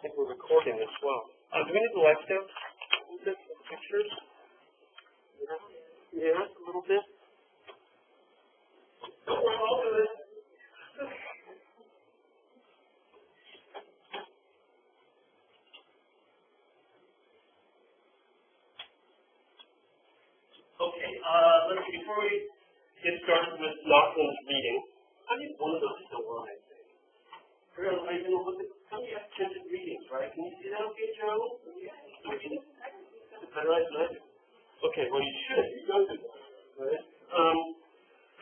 think we're recording as well. Do we need the lights down? Pictures? Yeah, a little bit. I'll do it. Okay, let's see, before we get started with Lachlan's reading, I need one of those still on, I think. I can look at some of you have tinted readings, right? Can you see that okay, Joe? Yeah. Better eyes than I do. Okay, well you should. You go do that. Right?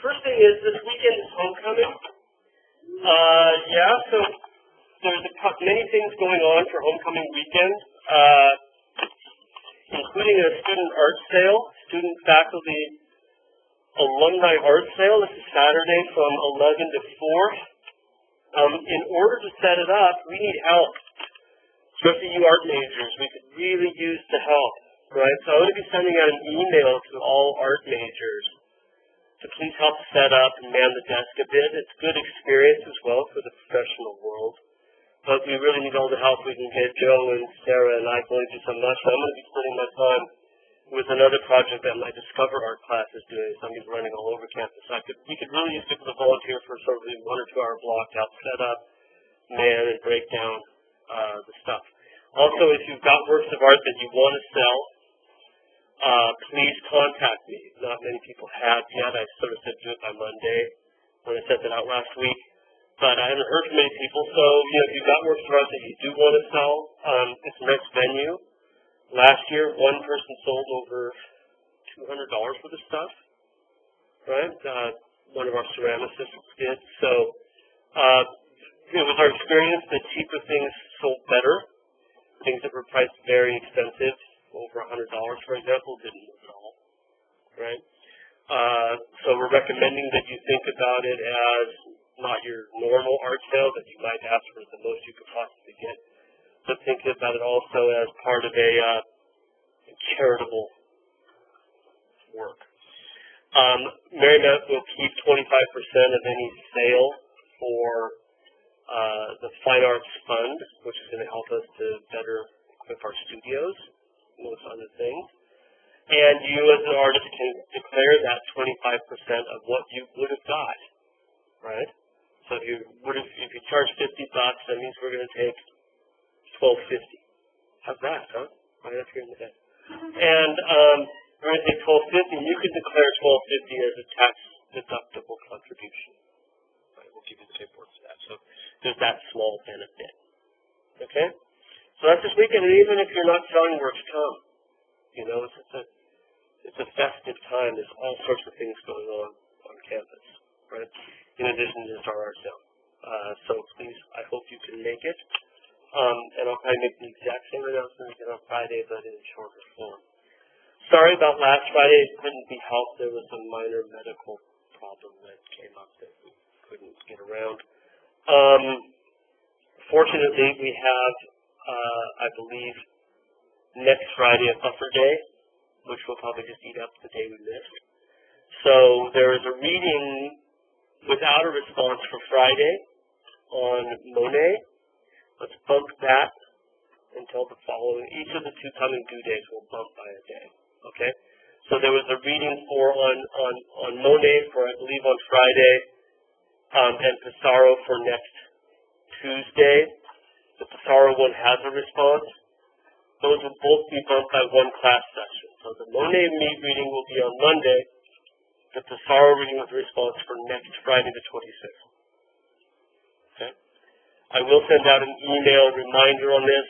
First thing is this weekend is homecoming. So there's many things going on for homecoming weekend, including a student art sale, student faculty alumni art sale. This is Saturday from 11 to 4. In order to set it up, we need help, especially you art majors. We could really use the help, right? So I'm going to be sending out an email to all art majors to please help set up and man the desk a bit. It's good experience as well for the professional world. But we really need all the help we can get. Joe and Sarah and I can only do so much. So I'm going to be spending my time with another project that my Discover Art class is doing. So I'm going to be running all over campus. We could really use people to volunteer for sort of a 1 or 2 hour block to help set up, man, and break down the stuff. Also, if you've got works of art that you want to sell, please contact me. Not many people have yet. I sort of said do it by Monday when I sent it out last week. But I haven't heard from many people. So, if you've got works of art that you do want to sell, it's a nice venue. Last year, one person sold over $200 worth of stuff, right? One of our ceramicists did. So, with our experience, the cheaper things sold better. Things that were priced very expensive, over $100, for example, didn't move at all, right? So we're recommending that you think about it as not your normal art sale that you might ask for the most you could possibly get, but think about it also as part of a charitable work. Marymount will keep 25% of any sale for the Fine Arts Fund, which is going to help us to better equip our studios and those other things. And you as an artist can declare that 25% of what you would have got, right? So if you charge $50, that means we're going to take $12.50. How's that, huh? Right up here in the day. And we're going to take $12.50, and you can declare $12.50 as a tax-deductible contribution. Right, we'll give you the paperwork for that. So there's that small benefit. Okay? So that's this weekend, and even if you're not selling works, come. It's a festive time. There's all sorts of things going on campus, right? In addition to our art sale. So please, I hope you can make it. And I'll probably make the exact same announcement again on Friday, but in shorter form. Sorry about last Friday. It couldn't be helped. There was a minor medical problem that came up that we couldn't get around. Fortunately, we have, I believe, next Friday a buffer day, which will probably just eat up the day we missed. So there is a reading without a response for Friday on Monet. Let's bump that until the following. Each of the 2 coming due days will bump by a day. Okay? So there was a reading on Monet for, I believe, on Friday, and Pissarro for next Tuesday. The Pissarro one has a response. Those will both be bumped by 1 class session. So the Monet reading will be on Monday. The Pissarro reading with a response for next Friday the 26th. Okay? I will send out an email reminder on this.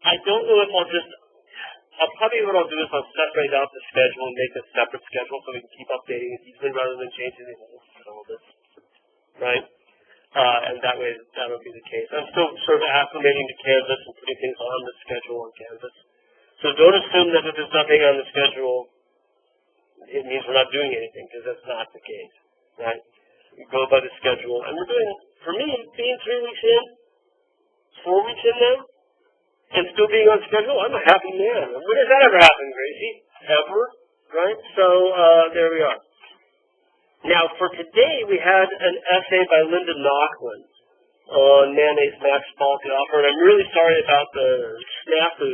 I don't know if what I'll do is I'll separate out the schedule and make a separate schedule so we can keep updating it easily rather than changing it all this, right? And that way, that'll be the case. I'm still sort of acclimating to Canvas and putting things on the schedule on Canvas. So don't assume that if there's nothing on the schedule, it means we're not doing anything, because that's not the case, right? We go by the schedule, and we're doing, for me, being 3 weeks in, 4 weeks in now, and still being on schedule, I'm a happy man. When does that ever happen, Gracie? Ever, right? So there we are. Now, for today, we had an essay by Linda Nochlin on mayonnaise Max Ball at the opera, and I'm really sorry about the snafu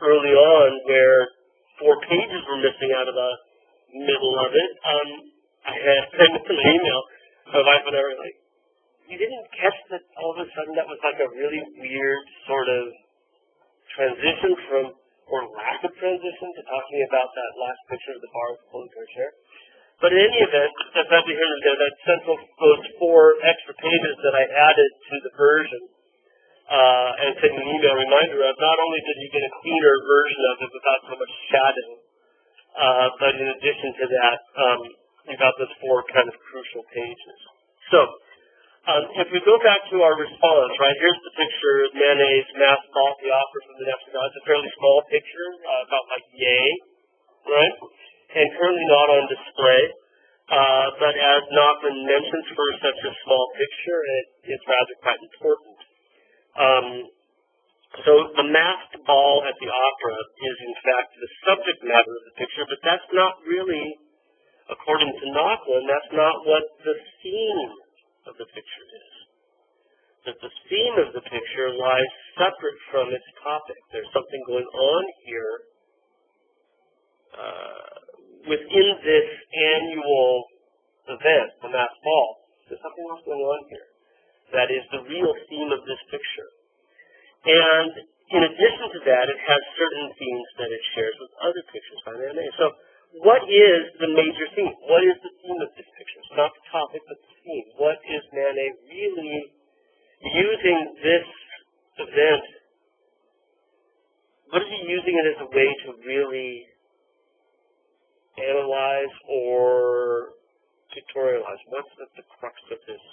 early on where 4 pages were missing out of the middle of it. I had sent an email to my wife and I were like, you didn't catch that all of a sudden that was like a really weird sort of transition from, or lack of transition, to talking about that last picture of the bar with the pulling car chair. But in any event, that's not here and there, that central, those 4 extra pages that I added to the version, and sent an email reminder of, not only did you get a cleaner version of it without so much shadow, but in addition to that, you got those 4 kind of crucial pages. So, if we go back to our response, right, here's the picture of mayonnaise Mass Ball, the opera from the next guy. It's a fairly small picture, about like yay, right? And currently not on display. But as Nachman mentions, for such a small picture, it's rather quite important. So the masked ball at the opera is in fact the subject matter of the picture, but that's not really, according to Nachman, that's not what the theme of the picture is. That the theme of the picture lies separate from its topic. There's something going on here within this annual event, the masked ball. There's something else going on here that is the real theme of this picture. And in addition to that, it has certain themes that it shares with other pictures by Manet. So what is the major theme? What is the theme of this picture? It's not the topic, but the theme. What is Manet really using this event? What is he using it as a way to really analyze or pictorialize? What's the crux of this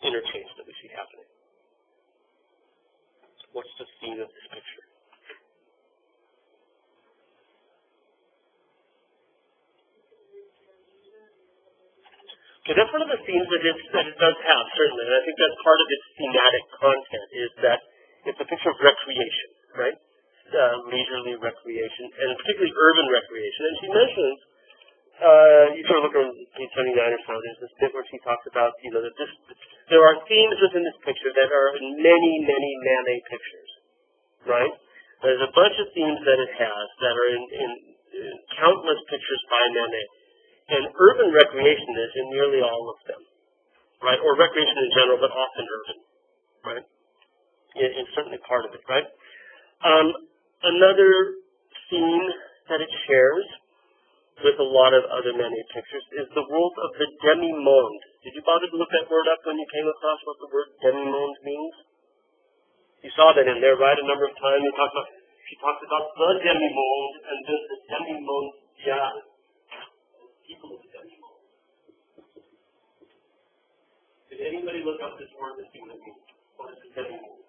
interchange that we see happening? What's the theme of this picture? Okay, that's one of the themes that it does have, certainly, and I think that's part of its thematic content, is that it's a picture of recreation, right? Leisurely recreation, and particularly urban recreation. And she mentions, you sort of look on page 79 or so, there's this bit where she talks about, that there are themes within this picture that are in many, many Manet pictures, right? There's a bunch of themes that it has that are in countless pictures by Manet. And urban recreation is in nearly all of them, right? Or recreation in general, but often urban, right? It's certainly part of it, right? Another theme that it shares with a lot of other Manet pictures is the world of the demi-monde. Did you bother to look that word up when you came across what the word demi-monde means? You saw that in there, right? A number of times she talks about the demi-monde and then the demi-monde dial. People of the demi-monde. Did anybody look up this word and see what it means? What is the demi-monde?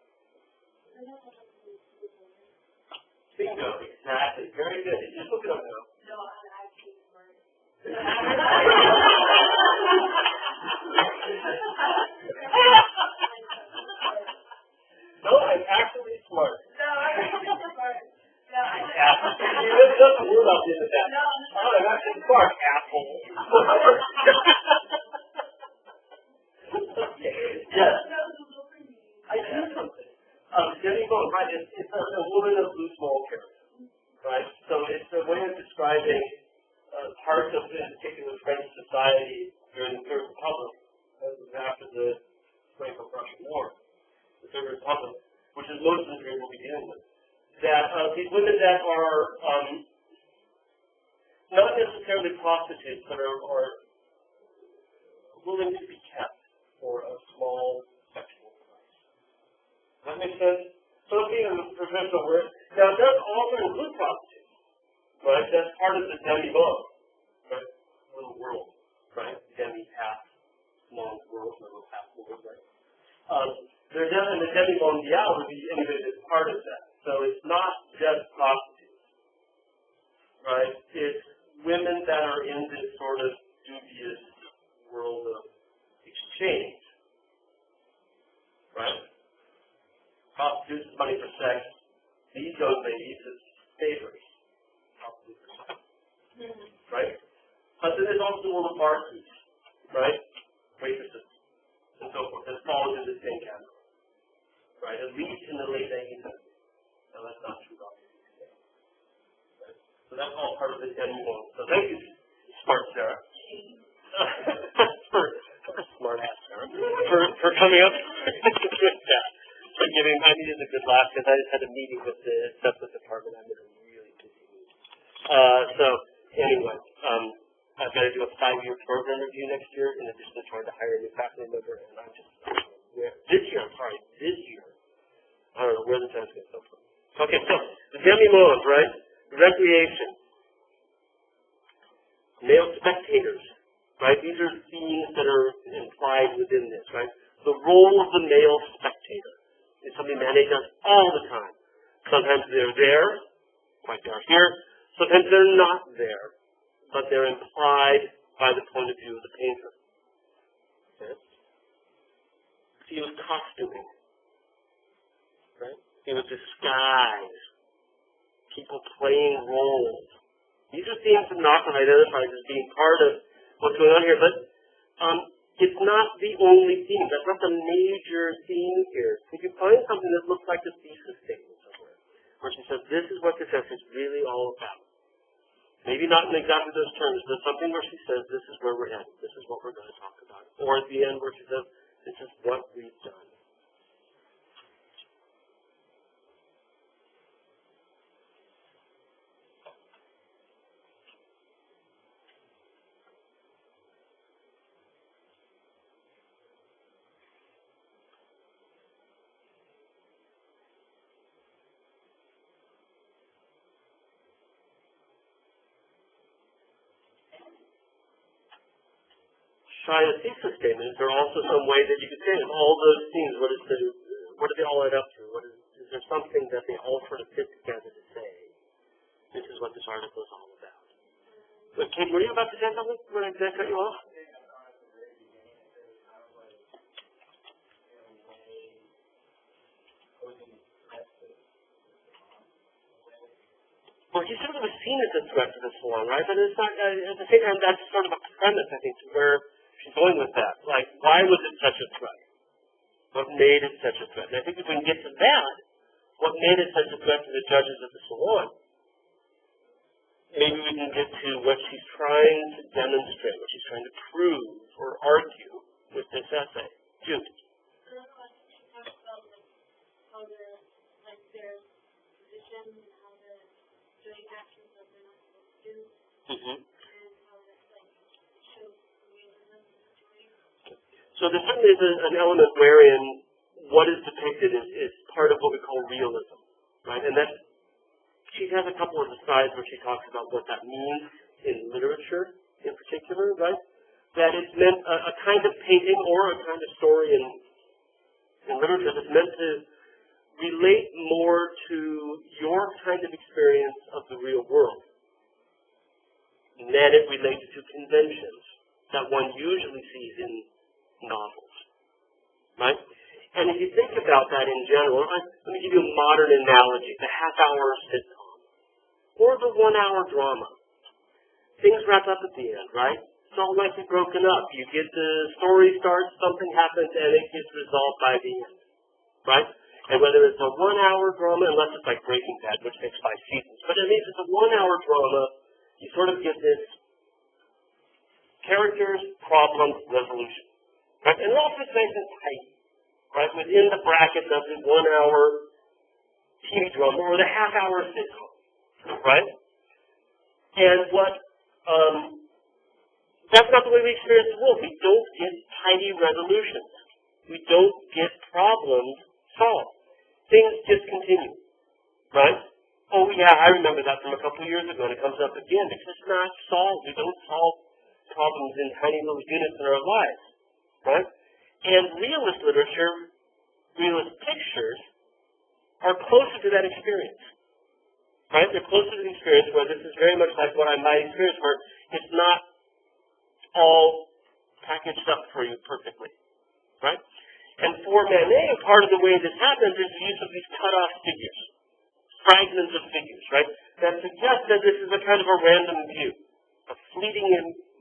Bingo, exactly. Very good. Just look it up now. No, I'm actually smart. No, I'm actually smart. No, I'm actually smart. No, I'm actually. You looked up the word out there that. No, I'm actually smart, asshole. Yes. I do something. Demi-monde, right? It's a woman of loose moral character, right? So it's a way of describing parts of, in particular, French society during the Third Republic, after the Franco-Prussian War, the Third Republic, which is most of the period we'll be dealing with. That these women that are not necessarily prostitutes, but are willing to be kept for a small sexual price. Does that make sense? So it's being a professional word. Now, it does also include prostitutes, right? That's part of the demi-monde, right? Little world, right? Demi-half, long world, little half world, right? There's definitely the demi-mondial would be anybody that's part of that. So it's not just prostitutes, right? It's women that are in this sort of dubious world of exchange, right? Prostitutes is money for sex. These young ladies is favors. Prostitutes for sex, right? But then there's also the world of varsity, right? Waitresses and so forth. That's all coming up with that. I needed a good laugh because I just had a meeting with the assessment department. I'm in a really busy mood. So anyway, I've got to do a 5-year program review next year in addition to trying to hire a new faculty member, and I'm just this year. I don't know where the time's going to come from. Okay, so the demi-monde, right? Recreation. Male spectators, right? These are themes that are implied within this, right? The role of the male spectator is something Manet does all the time. Sometimes they're there, like they are here. Sometimes they're not there, but they're implied by the point of view of the painter. Okay? He was costuming, right? He was disguise. People playing roles. These are themes that Nachmann identifies as being part of what's going on here, but it's not the only theme. That's not the major theme here. If you find something that looks like a thesis statement somewhere, where she says, this is what this essay is really all about. Maybe not in exactly those terms, but something where she says, this is where we're headed. This is what we're going to talk about. Or at the end where she says, this is what we've done. Try a thesis statement. Is there also some way that you could say in all those themes, what do they all add up to? Is there something that they all sort of fit together to say? This is what this article is all about. But Kate, were you about to say something? Did I cut you off? Well, he's sort of seen as a threat to the salon, right? But it's not, at the same time, that's sort of a premise, I think, to where she's going with that. Like, why was it such a threat? What made it such a threat? And I think if we can get to that, what made it such a threat to the judges of the salon, maybe we can get to what she's trying to demonstrate, what she's trying to prove or argue with this essay. Jude. Mm-hmm. So there certainly is an element wherein what is depicted is part of what we call realism, right? And that she has a couple of asides where she talks about what that means in literature in particular, right? That it's meant a kind of painting or a kind of story in literature that's meant to relate more to your kind of experience of the real world than it relates to conventions that one usually sees in novels, right? And if you think about that in general, let me give you a modern analogy, the half-hour sitcom or the 1-hour drama. Things wrap up at the end, right? It's all nicely broken up. You get the story starts, something happens, and it gets resolved by the end, right? And whether it's a 1-hour drama, unless it's like Breaking Bad, which takes 5 seasons, but at least it's a 1-hour drama, you sort of get this characters, problems, resolution. Right? And it also nice and tight, right? Within the brackets of the 1-hour TV drama or the half-hour sitcom, right? And that's not the way we experience the world. We don't get tidy resolutions. We don't get problems solved. Things just continue, right? Oh yeah, I remember that from a couple of years ago, and it comes up again. It's just not solved. We don't solve problems in tiny little units in our lives, right? And realist literature, realist pictures, are closer to that experience, right? They're closer to the experience where this is very much like what I might experience, where it's not all packaged up for you perfectly, right? And for Manet, part of the way this happens is the use of these cut-off figures, fragments of figures, right? That suggest that this is a kind of a random view, a fleeting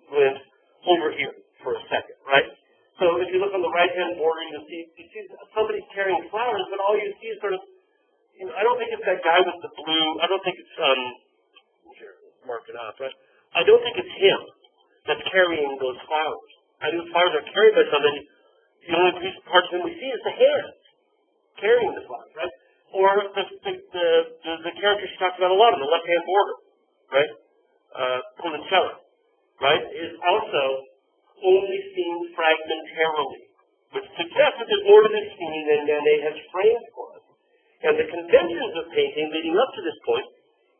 glimpse over here for a second, right? So if you look on the right-hand border, you see somebody carrying flowers, but all you see is sort of, I don't think it's that guy with the blue, I don't think it's, here, mark it up, right? I don't think it's him that's carrying those flowers. I think the flowers are carried by somebody. The only part of him we see is the hands carrying the flag, right? Or the character she talks about a lot on the left-hand border, right? Pulicelli, right, is also only seen fragmentarily, which suggests that there's more to this scene than Manet has framed for us. And the conventions of painting leading up to this point,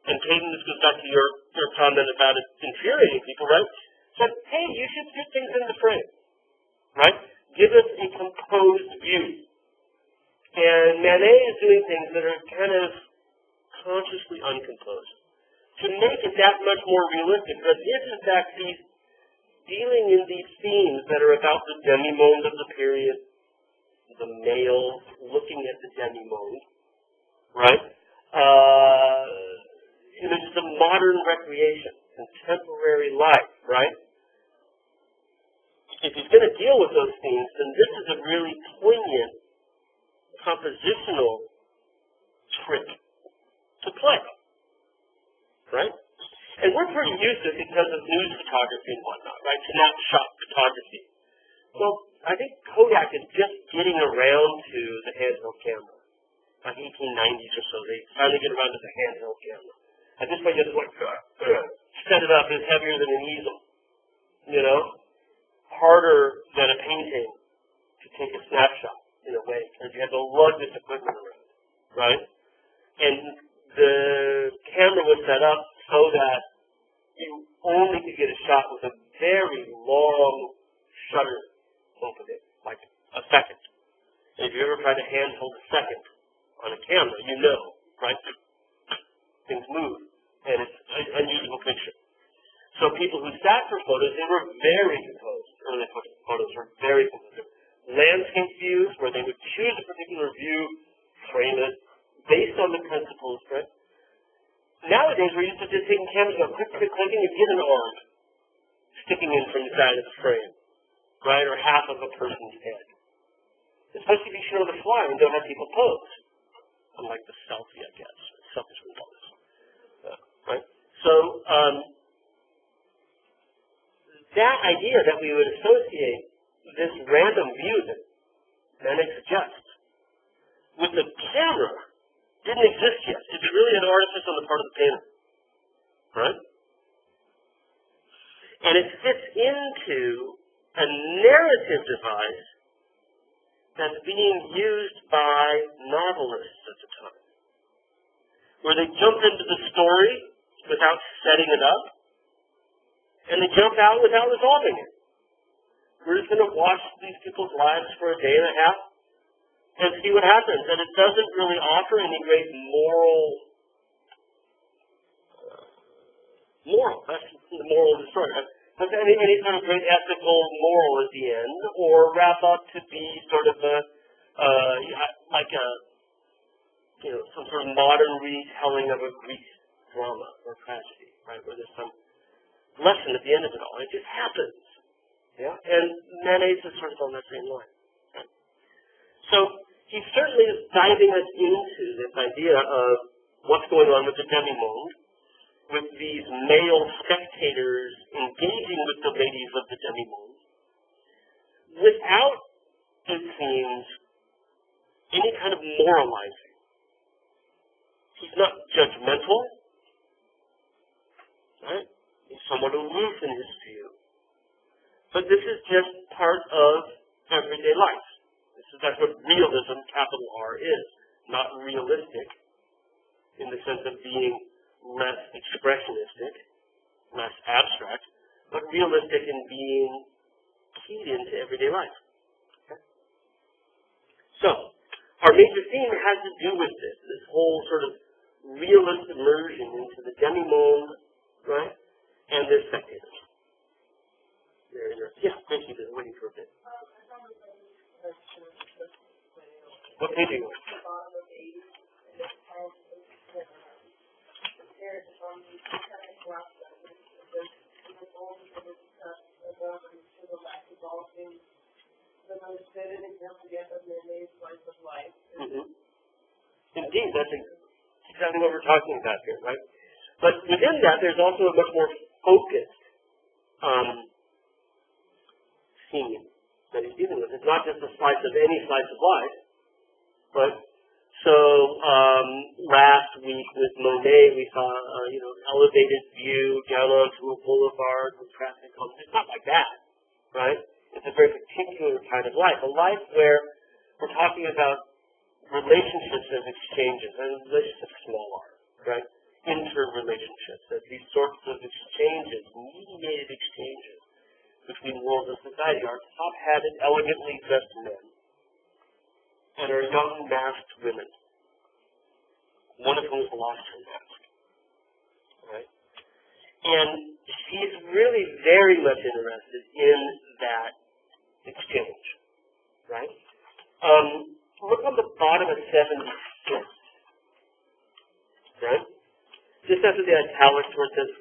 and Payton, this goes back to your comment about it infuriating people, right? Said, hey, you should put things in the frame, right? Give us a composed view. And Manet is doing things that are kind of consciously uncomposed to make it that much more realistic. Because if, in fact, he's dealing in these themes that are about the demi-monde of the period, the male looking at the demi-monde, right? Images of modern recreation, contemporary life, right? If he's going to deal with those themes, then this is a really poignant compositional trick to play, right? And we're pretty used to it because of news photography and whatnot, right? Snapshot photography. Well, I think Kodak is just getting around to the handheld camera. Like 1890s or so, they finally get around to the handheld camera. At this point, you just set it up. It's heavier than an easel, you know? Harder than a painting to take a snapshot in a way, because you have to lug this equipment around, right? And the camera was set up so that you only could get a shot with a very long shutter opening, like a second. And if you ever try to handhold a second on a camera, you know, right? Things move, and it's an unusable picture. So people who sat for photos, they were very composed. Early photos were very composed. Landscape views, where they would choose a particular view, frame it, based on the principles, right? Nowadays, we're used to just taking cameras and clicking, and get an arm sticking in from the side of the frame, right, or half of a person's head. Especially if you shoot on the fly and don't have people pose. Unlike the selfie, I guess. Selfies from pose. Right? So, that idea that we would associate this random view that Manet suggests with the camera didn't exist yet. It's really an artifice on the part of the painter. Right? And it fits into a narrative device that's being used by novelists at the time, where they jump into the story without setting it up, and they jump out without resolving it. We're just going to watch these people's lives for a day and a half and see what happens. And it doesn't really offer any great moral, that's the moral of the story. Has any sort of great ethical moral at the end, or wrap up to be sort of some sort of modern retelling of a Greek drama or tragedy, right? Where there's some lesson at the end of it all. It just happens, yeah. And Manet's is sort of on that same line. Right? So he certainly is diving us into this idea of what's going on with the demi-monde, with these male spectators engaging with the ladies of the demi-monde, without, it seems, any kind of moralizing. He's not judgmental, right? He's somewhat aloof in his view. But this is just part of everyday life. That's what realism, capital R, is. Not realistic in the sense of being less expressionistic, less abstract, but realistic in being keyed into everyday life. Okay? So, our major theme has to do with this whole sort of realist immersion into the demi-monde, right, and their spectators. Yeah, thank you. Been waiting for a bit. What page are you on? Indeed, that's exactly what we're talking about here, right? But within that, there's also a much more focused scene that he's dealing with. It's not just a slice of any slice of life, right? So last week with Monet, we saw elevated view down onto a boulevard with traffic cones. It's not like that, right? It's a very particular kind of life, a life where we're talking about relationships as exchanges, and relationships small r, right? Interrelationships, as these sorts of exchanges, mediated exchanges between world and society, are top-hatted, elegantly dressed men and are young masked women, one of whom has lost her mask, right? And she's really very much interested in that exchange, right? Look on the bottom of 76, right? Just after the italics where it says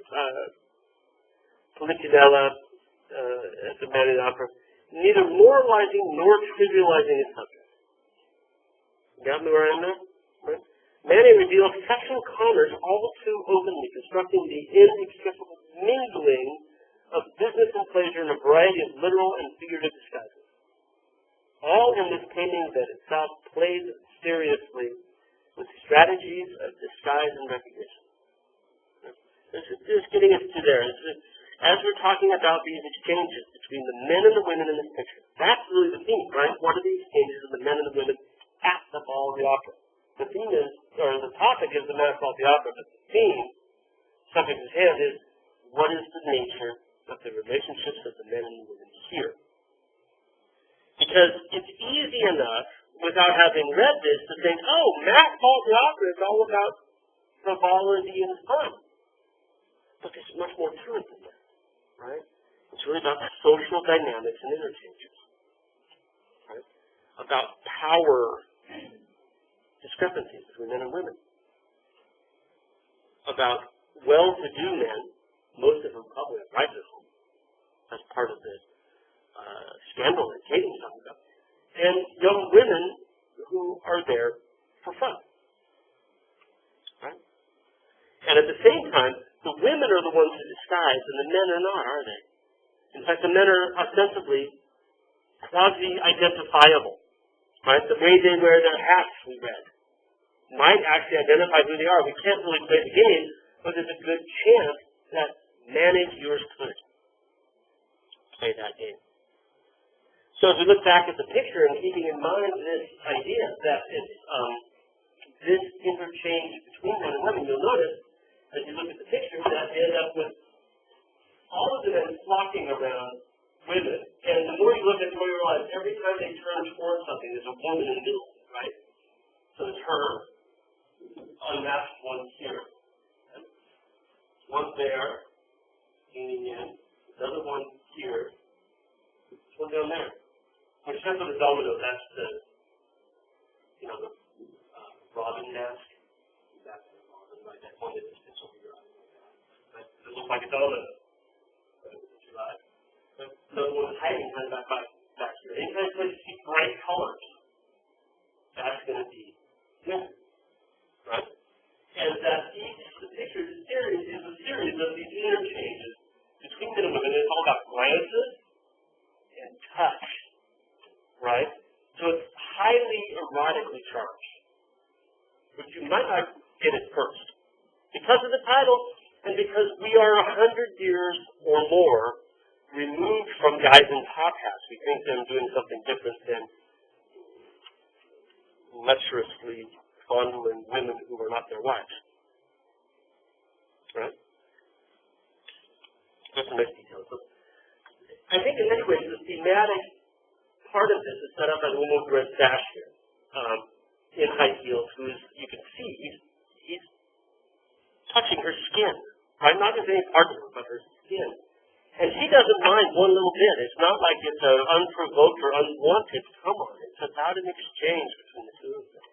Politinella at the Man in the Opera, neither moralizing nor trivializing his subject. Got me where I'm at? Right? Manet reveals sexual commerce all too openly, constructing the inextricable mingling of business and pleasure in a variety of literal and figurative disguises. All in this painting that itself plays seriously with strategies of disguise and recognition. Just getting us to there. As we're talking about these exchanges between the men and the women in this picture, that's really the theme, right? What are the exchanges of the men and the women at the Ball of the Opera? The theme is, or the topic is the Masked Ball of the Opera, but the theme, subject at hand, is what is the nature of the relationships of the men and the women here? Because it's easy enough, without having read this, to think, oh, Masked Ball of the Opera is all about frivolity and fun. But there's much more to it than that, right? It's really about social dynamics and interchanges, right? About power discrepancies between men and women, about well-to-do men, most of whom probably have rights at home, as part of the scandal that Katie was talking about, and young women who are there for fun, right? And at the same time, the women are the ones who disguise, and the men are not, are they? In fact, the men are ostensibly quasi-identifiable, right? The way they wear their hats, we read, might actually identify who they are. We can't really play the game, but there's a good chance that Manet's viewers could play that game. So as we look back at the picture and keeping in mind this idea that it's this interchange between men and women, you'll notice as you look at the picture that they end up with all of the men flocking around women. And the more you look at it, the more you realize every time they turn towards something, there's a woman in the middle, right? So it's her, unmasked one here. One there, leaning in. The other one here. This one down there. Which depends on the domino. That's the, the Robin mask. That's the Robin, right? That one that just fits over your eye. Right? It looks like a domino. Right? The other one is hiding kind of back here. Anytime you see bright colors, that's going to be women. Right? And that the picture is a series of these interchanges between men and women. It's all about glances and touch. Right? So it's highly erotically charged, which you might not get at first. Because of the title, and because we are 100 years or more removed from guys in top hats, we think them doing something different than lecherously fondling women who are not their wives. Right? That's a nice detail. So I think in many ways the thematic part of this is set up by the woman with red sash here, in high heels, who is, you can see, he's touching her skin, right? Not just any part of her, but her skin. And she doesn't mind one little bit. It's not like it's an unprovoked or unwanted come on. It's about an exchange between the two of them.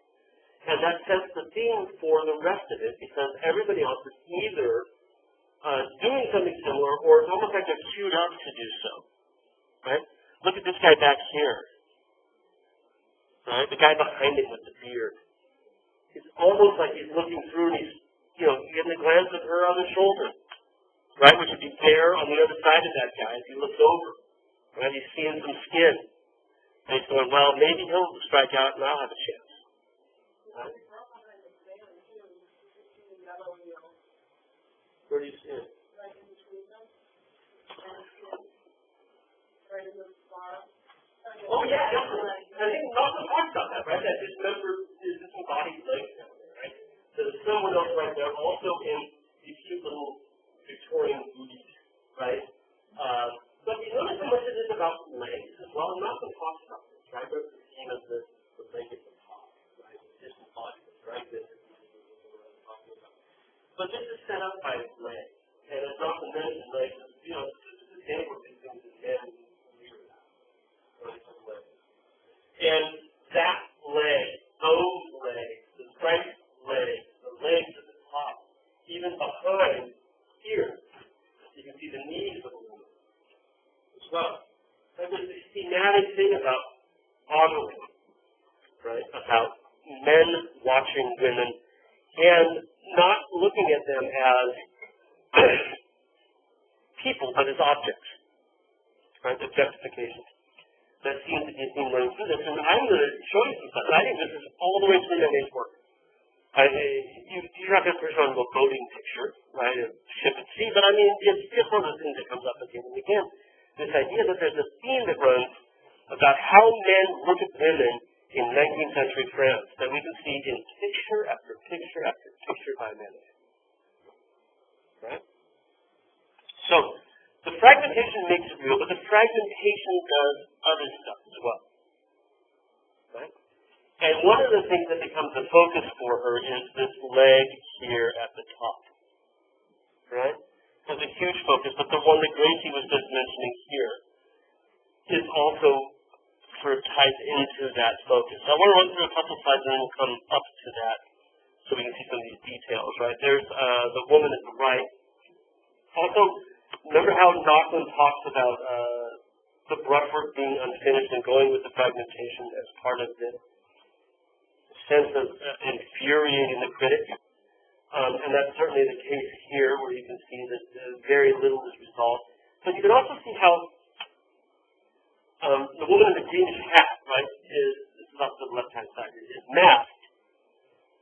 And that sets the theme for the rest of it, because everybody else is either doing something similar, or it's almost like they're queued up to do so, right? Look at this guy back here, right? The guy behind him with the beard. It's almost like he's looking through and he's, getting a glance at her on the shoulder, right? Which would be there on the other side of that guy as he looks over, right? He's seeing some skin, going, well, maybe he'll strike out and I'll have a chance. Right? Where do you see it? Oh, yeah, definitely. I think Malcolm talked about that, right? That his member is disembodied legs down there, right? So there's someone else right there, also in these cute little Victorian booties, right? But you notice how much it is about legs as well. Malcolm talks about this, right? There's the scene of the leg at the top, right? Disembodiment, right? This is what I'm talking about. But this is set up by his legs. And as Malcolm mentioned, legs, you know, this is the day where these things in men weird out. And that leg, those legs, the right leg, the legs at the top, even behind here, you can see the knees of the woman as well. And there's this thematic thing about ogling, right? About men watching women and not looking at them as people, but as objects, right? Objectification. That seems to be a theme running through this, and I'm going to show you some stuff. I think this is all the way through Mendel's work. You're not going to put on a boating picture, right, a ship at sea, but I mean, it's just one of those things that comes up again and again. This idea that there's a theme that runs about how men look at women in 19th century France that we can see in picture after picture after picture by Mendel. Right? So, the fragmentation makes it real, but the fragmentation does other stuff as well. Right? And one of the things that becomes a focus for her is this leg here at the top. Right? There's a huge focus, but the one that Gracie was just mentioning here is also sort of ties into that focus. So I want to run through a couple slides and then we'll come up to that so we can see some of these details. Right? There's the woman at the right. Also, remember how Nochlin talks about the brushwork being unfinished and going with the fragmentation as part of this sense of infuriating the critic? And that's certainly the case here, where you can see that very little is resolved. But you can also see how the woman in the greenish hat, right, this is off to the left-hand side, is masked.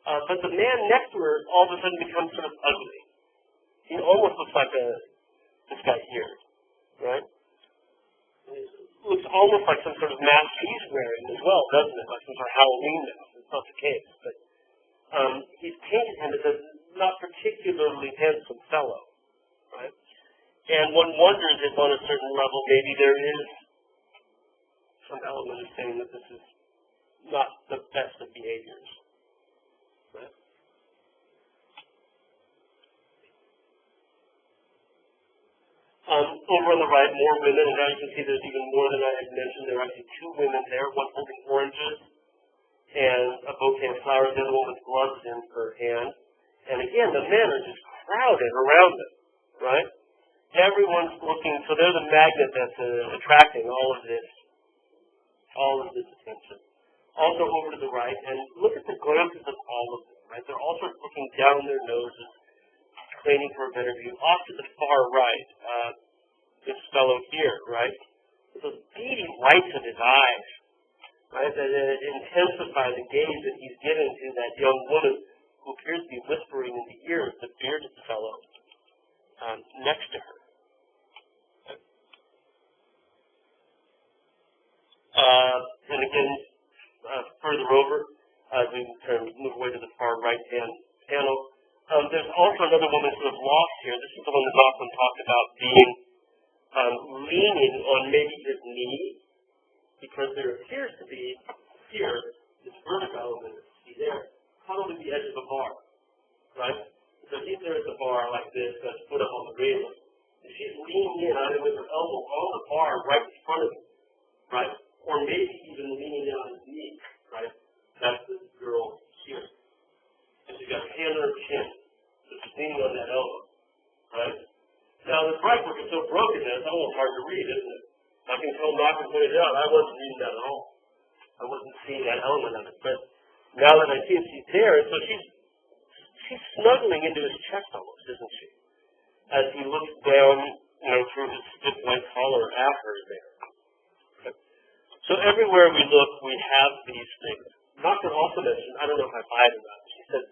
But the man next to her all of a sudden becomes sort of ugly. He almost looks like this guy here, right? It looks almost like some sort of mask he's wearing as well, doesn't it? Like some sort of Halloween mask. It's not the case, but he's painted him as a not particularly handsome fellow, right? And one wonders if on a certain level maybe there is some element of saying that this is not the best of behaviors, right? Over on the right, more women, and now you can see there's even more than I had mentioned. There are actually two women there, one holding oranges and a bouquet of flowers, the other one with gloves in her hand. And again, the men are just crowded around them, right? Everyone's looking, so they're the magnet that's attracting all of this attention. Also over to the right, and look at the glances of all of them, right? They're all sort of looking down their noses, craning for a better view. Off to the far right, this fellow here, right? With those beady whites of his eyes, right? That intensify the gaze that he's giving to that young woman who appears to be whispering in the ear of the bearded fellow next to her. And again, further over, as we kind of move away to the far right-hand panel, there's also another woman sort of lost here. This is the one that Nochlin talked about being leaning on maybe his knee, because there appears to be here this vertical element that you see there, probably the edge of a bar, right? So he's there at the bar like this, got his foot up on the railing, and she's leaning in either with her elbow on the bar right in front of him, right? Or maybe even leaning in on his knee, right? That's this girl here. And she's got her hand on her chin. So she's leaning on that elbow, right? Now, the brushwork is so broken that it's almost hard to read, isn't it? I can tell Nochlin pointed out, I wasn't reading that at all. I wasn't seeing that element of it. But now that I see it, she's there, and so she's snuggling into his chest almost, isn't she? As he looks down, through his stiff white collar at her there. Okay. So So everywhere we look, we have these things. Doctor also mentioned, I don't know if I buy it or not, she said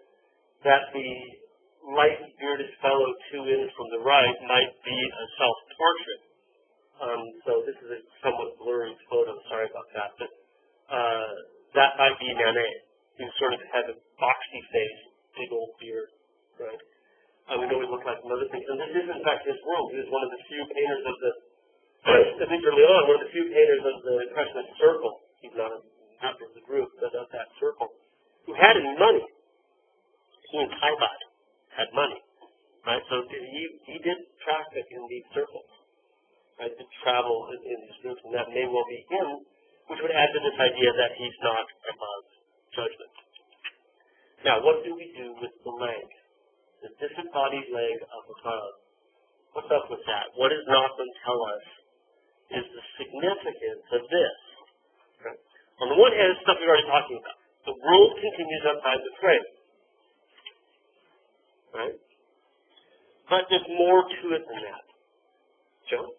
that the light bearded fellow 2 in from the right might be a self-portrait. So this is a somewhat blurry photo, sorry about that, but that might be Manet. He sort of had a boxy face, big old beard, right? We know he looked like another thing. And this is, in fact, his world. He was one of the few painters of the, at least early on, one of the few painters of the Impressionist circle. He's not a member of the group, but of that circle, who had any money. He and Taibbat had money, right? So he did traffic in these circles, right? Did travel in these groups, and that may well be him, which would add to this idea that he's not above judgment. Now, what do we do with the leg? The disembodied leg of above. What's up with that? What does Nachman tell us is the significance of this? Okay. On the one hand, it's stuff we've already talked about. The world continues outside the frame. Right? But there's more to it than that. Joe?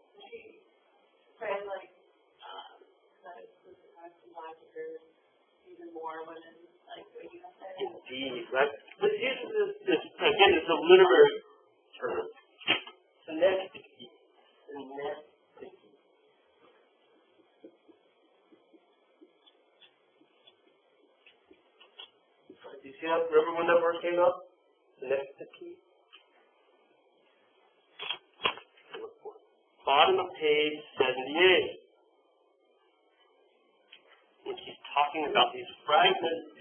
Indeed, right? But this again, it's a literary term. Synecdoche. Synecdoche. Do you see that? Remember when that word came up? Synecdoche. Bottom of page 78. When she's talking about these fragments,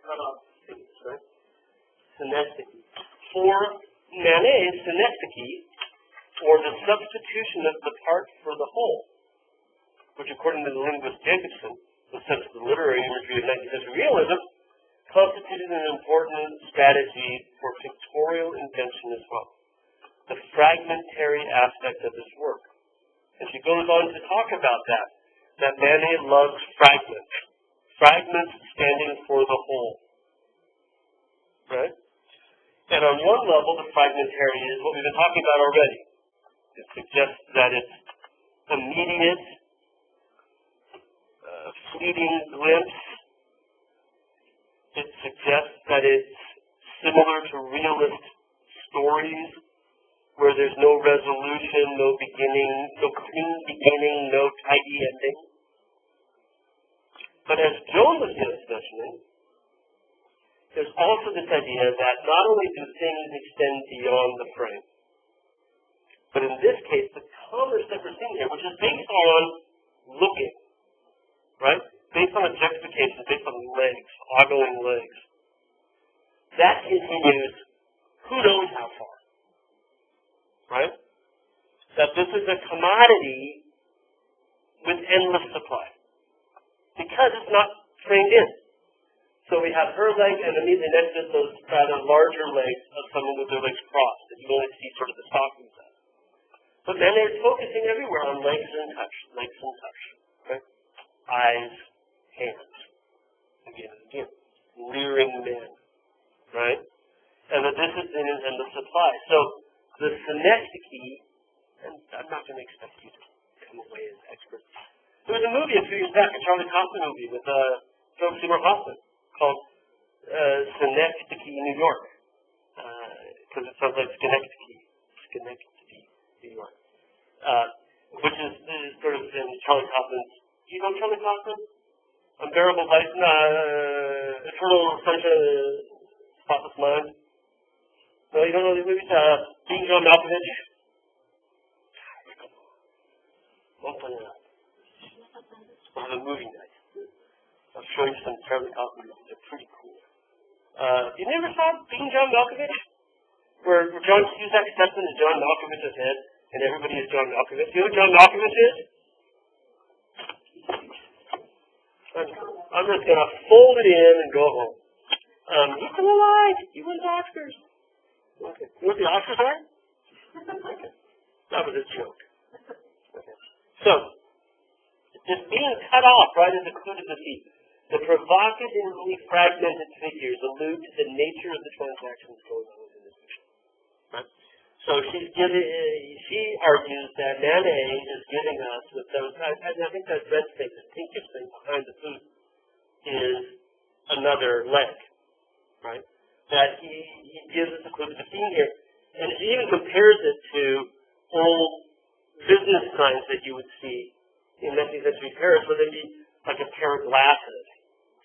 cut off things, right? Synecdoche. For Manet, synecdoche, or the substitution of the part for the whole, which according to the linguist Jacobson, was such the literary imagery of 19th century realism, constituted an important strategy for pictorial invention as well. The fragmentary aspect of his work. And she goes on to talk about that Manet loves fragments. Fragments standing for the whole. Right? And on one level, the fragmentary is what we've been talking about already. It suggests that it's immediate, fleeting glimpse. It suggests that it's similar to realist stories, where there's no resolution, no beginning, no clean beginning, no tidy ending. But as Joan was just mentioning, there's also this idea that not only do things extend beyond the frame, but in this case, the commerce that we're seeing here, which is based on looking, right? Based on objectification, based on legs, ogling legs, that continues who knows how far. Right? That this is a commodity with endless supply. Because it's not framed in. So we have her leg and immediately next to it those rather larger legs of someone with their legs crossed that you only see sort of the stockings of. But then they're focusing everywhere on legs and touch. Legs and touch. Right? Eyes, hands. Again and again. Leering men. Right? And that this is in endless supply. So the synecdoche, and I'm not going to expect you to come away as experts. There was a movie a few years back, a Charlie Kaufman movie with Philip Seymour Hoffman called Synecdoche, New York. Because it sounds like Schenectady, New York. Which is sort of in Charlie Kaufman's, do you know Charlie Kaufman? Unbearable Life, Eternal Sunshine, Spotless Mind. No, you don't know these movies? Being John Malkovich. Open it up. One of the movie nights. I'll show you some Charlie Kaufman movies. They're pretty cool. You never saw Being John Malkovich? Where John Cusack steps into John Malkovich's head and everybody is John Malkovich. You know who John Malkovich is? I'm just going to fold it in and go home. He's still alive. He won the Oscars. Okay. You know what the Oscars are? Okay. That was a joke. Okay. So, just being cut off right at the clue to the feet. The provocatively fragmented figures allude to the nature of the transactions going on in this mission. Right? So she argues that Manet is giving us with those, I think that red thing, the pinkish thing behind the food is another leg, right? That he gives us a clue to the theme here. And he even compares it to old business signs that you would see in 19th century Paris, where they'd be like a pair of glasses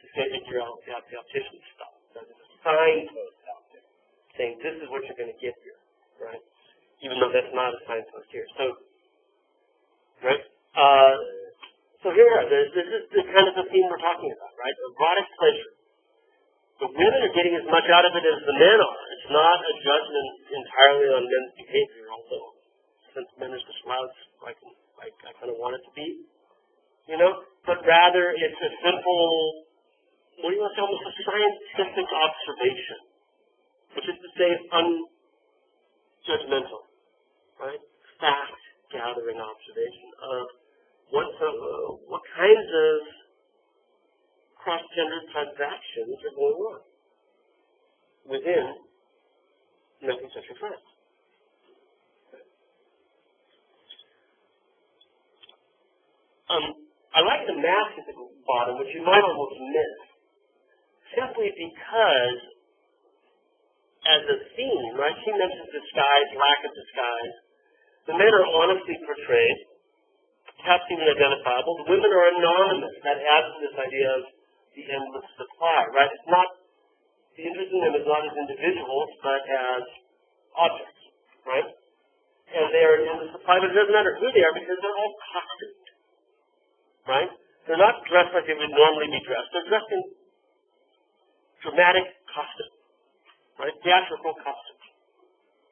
to say that you're out the optician stuff. So there's a signpost out there saying this is what you're going to get here, right? Even though that's not a signpost here. So, right? So here we are. This is the kind of the theme we're talking about, right? Erotic pleasure. The women are getting as much out of it as the men are. It's not a judgment entirely on men's behavior, although since men are such louds, like I kind of want it to be, you know? But rather, it's a simple, what do you want to say, almost a scientific observation, which is to say unjudgmental, right? Fact-gathering observation of what kinds of cross-gender transactions are going on within 19th century France. I like the mask at the bottom, which you might almost miss, simply because as a theme, right, she mentions disguise, lack of disguise. The men are honestly portrayed, perhaps even identifiable. The women are anonymous. That adds to this idea of the endless supply, right? It's not, the interest in them is not as individuals, but as objects, right? And they are in endless supply, but it doesn't matter who they are because they're all costumed, right? They're not dressed like they would normally be dressed. They're dressed in dramatic costume, right? Theatrical costume.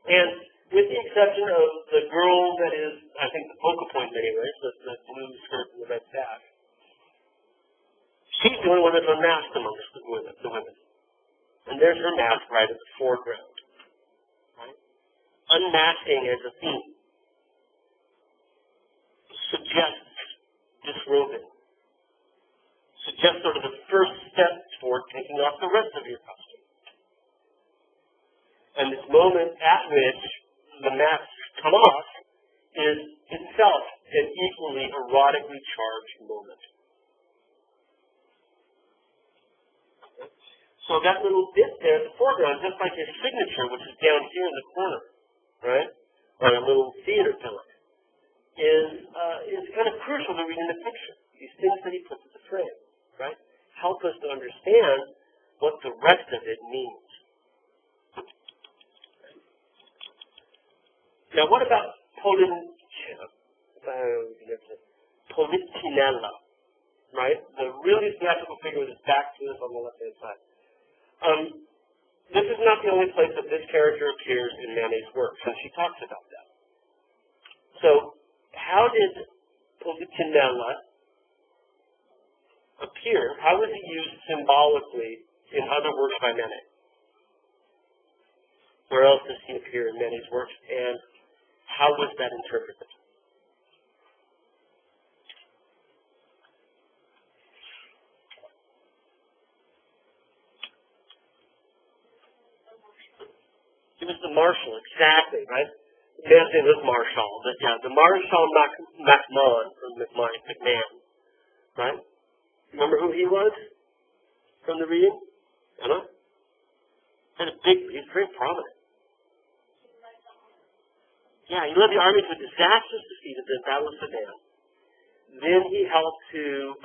And with the exception of the girl that is, I think, the focal point in many ways, the blue skirt and the red sash, she's the only one that's unmasked amongst the women. And there's her mask right at the foreground. Right? Unmasking as a theme suggests disrobing. Suggests sort of the first step toward taking off the rest of your costume. And this moment at which the masks come off is itself an equally erotically charged moment. So that little bit there in the foreground, just like his signature, which is down here in the corner, right, or a little theater pillar, is kind of crucial to reading the picture. These things that he puts in the frame, right, help us to understand what the rest of it means. Now, what about Politinella, right? The really theatrical figure with his back to us on the left-hand side. This is not the only place that this character appears in Manet's work, and she talks about that. So, how did Politinella appear? How was he used symbolically in other works by Manet? Where else does he appear in Manet's works, and how was that interpreted? He was the marshal, exactly, right? The man's name was Marshal, but yeah, the Marshal MacMahon from McMahon, right? Remember who he was from the reading? Emma? He's very prominent. Yeah, he led the army to a disastrous defeat at the Battle of Sedan. Then he helped to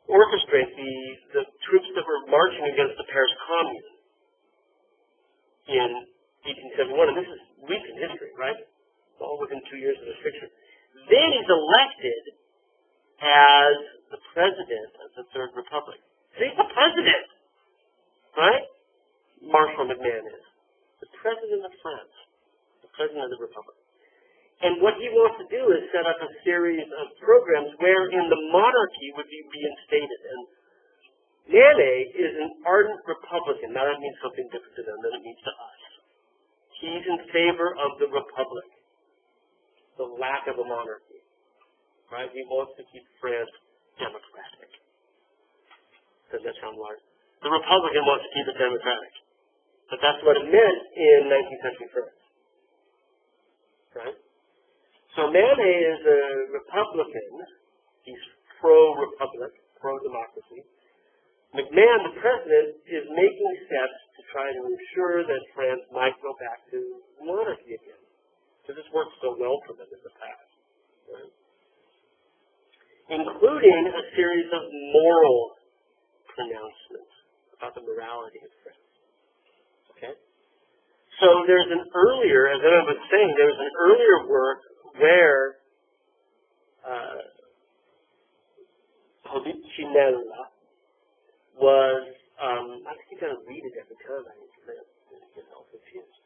orchestrate the troops that were marching against the Paris Commune in 1871. And this is recent history, right? It's all within 2 years of this picture. Then he's elected as the president of the Third Republic. So he's the president, right? Marshal McMahon is. The president of France. President of the Republic. And what he wants to do is set up a series of programs wherein the monarchy would be reinstated. And Manet is an ardent Republican. Now that means something different to them than it means to us. He's in favor of the Republic, the lack of a monarchy. Right? He wants to keep France democratic. Does that sound large? The Republican wants to keep it democratic. But that's what it meant in 19th century France. Right? So Manet is a Republican. He's pro-republic, pro-democracy. MacMahon, the president, is making steps to try to ensure that France might go back to monarchy again, because it's worked so well for them in the past, right? Including a series of moral pronouncements about the morality of France. Okay? So there's an earlier, as I was saying, there was an earlier work where Polichinella was, I think I read it every time I get all confused.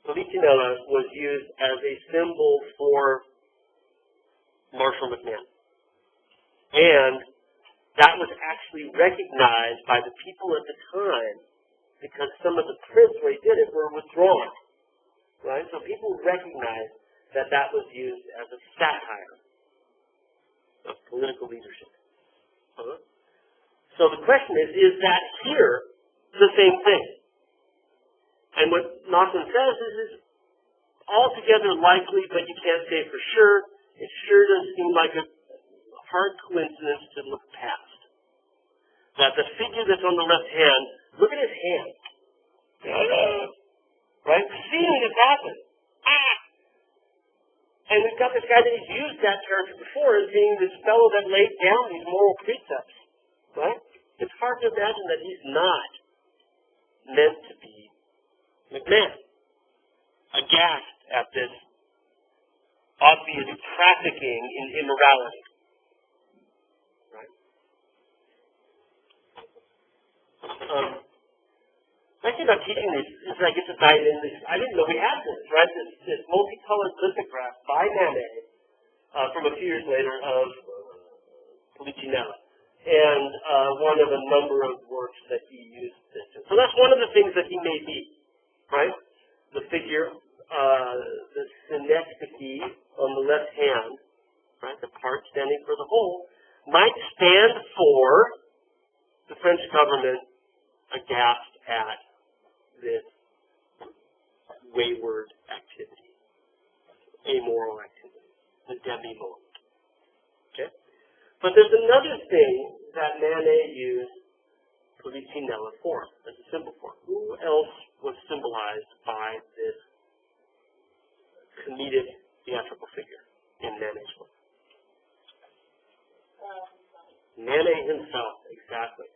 Polichinella was used as a symbol for Marshal MacMahon. And that was actually recognized by the people at the time because some of the prints where he did it were withdrawn. Right? So people recognized that that was used as a satire of political leadership. So the question is that here the same thing? And what Nachman says is altogether likely, but you can't say for sure. It sure doesn't seem like a hard coincidence to look past. That the figure that's on the left hand, look at his hand. Right? Seeing this happen. And we've got this guy that has used that character before as being this fellow that laid down these moral precepts. Right? It's hard to imagine that he's not meant to be MacMahon. Aghast at this obvious trafficking in immorality. Right? My thing about teaching this is I get to dive in this. I didn't know we had this, right? This multicolored lithograph by Manet from a few years later of Polichinella. And one of a number of works that he used this in. So that's one of the things that he may be, right? The figure, the synecdoche on the left hand, right, the part standing for the whole, might stand for the French government aghast at this wayward activity, amoral activity, the demi-monde. Okay? But there's another thing that Manet used Polichinella for, as a symbol for. Who else was symbolized by this comedic theatrical figure in Manet's work? Manet himself, exactly.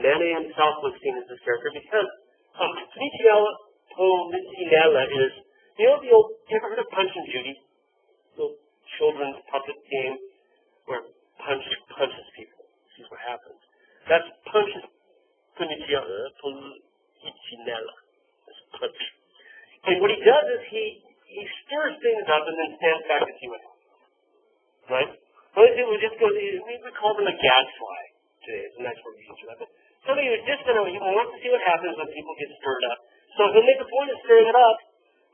Manet himself was seen as this character because Polichinella is, you know the old, you ever heard of Punch and Judy? The children's puppet game where Punch punches people, sees what happens. That's Punch's Polichinella. That's Punch. And what he does is he stirs things up and then stands back to see what happens. Right? We just go, we call them a gadfly today. It's a nice word we use for that. But somebody who's just going to, he wants to see what happens when people get stirred up. So he'll make a point of stirring it up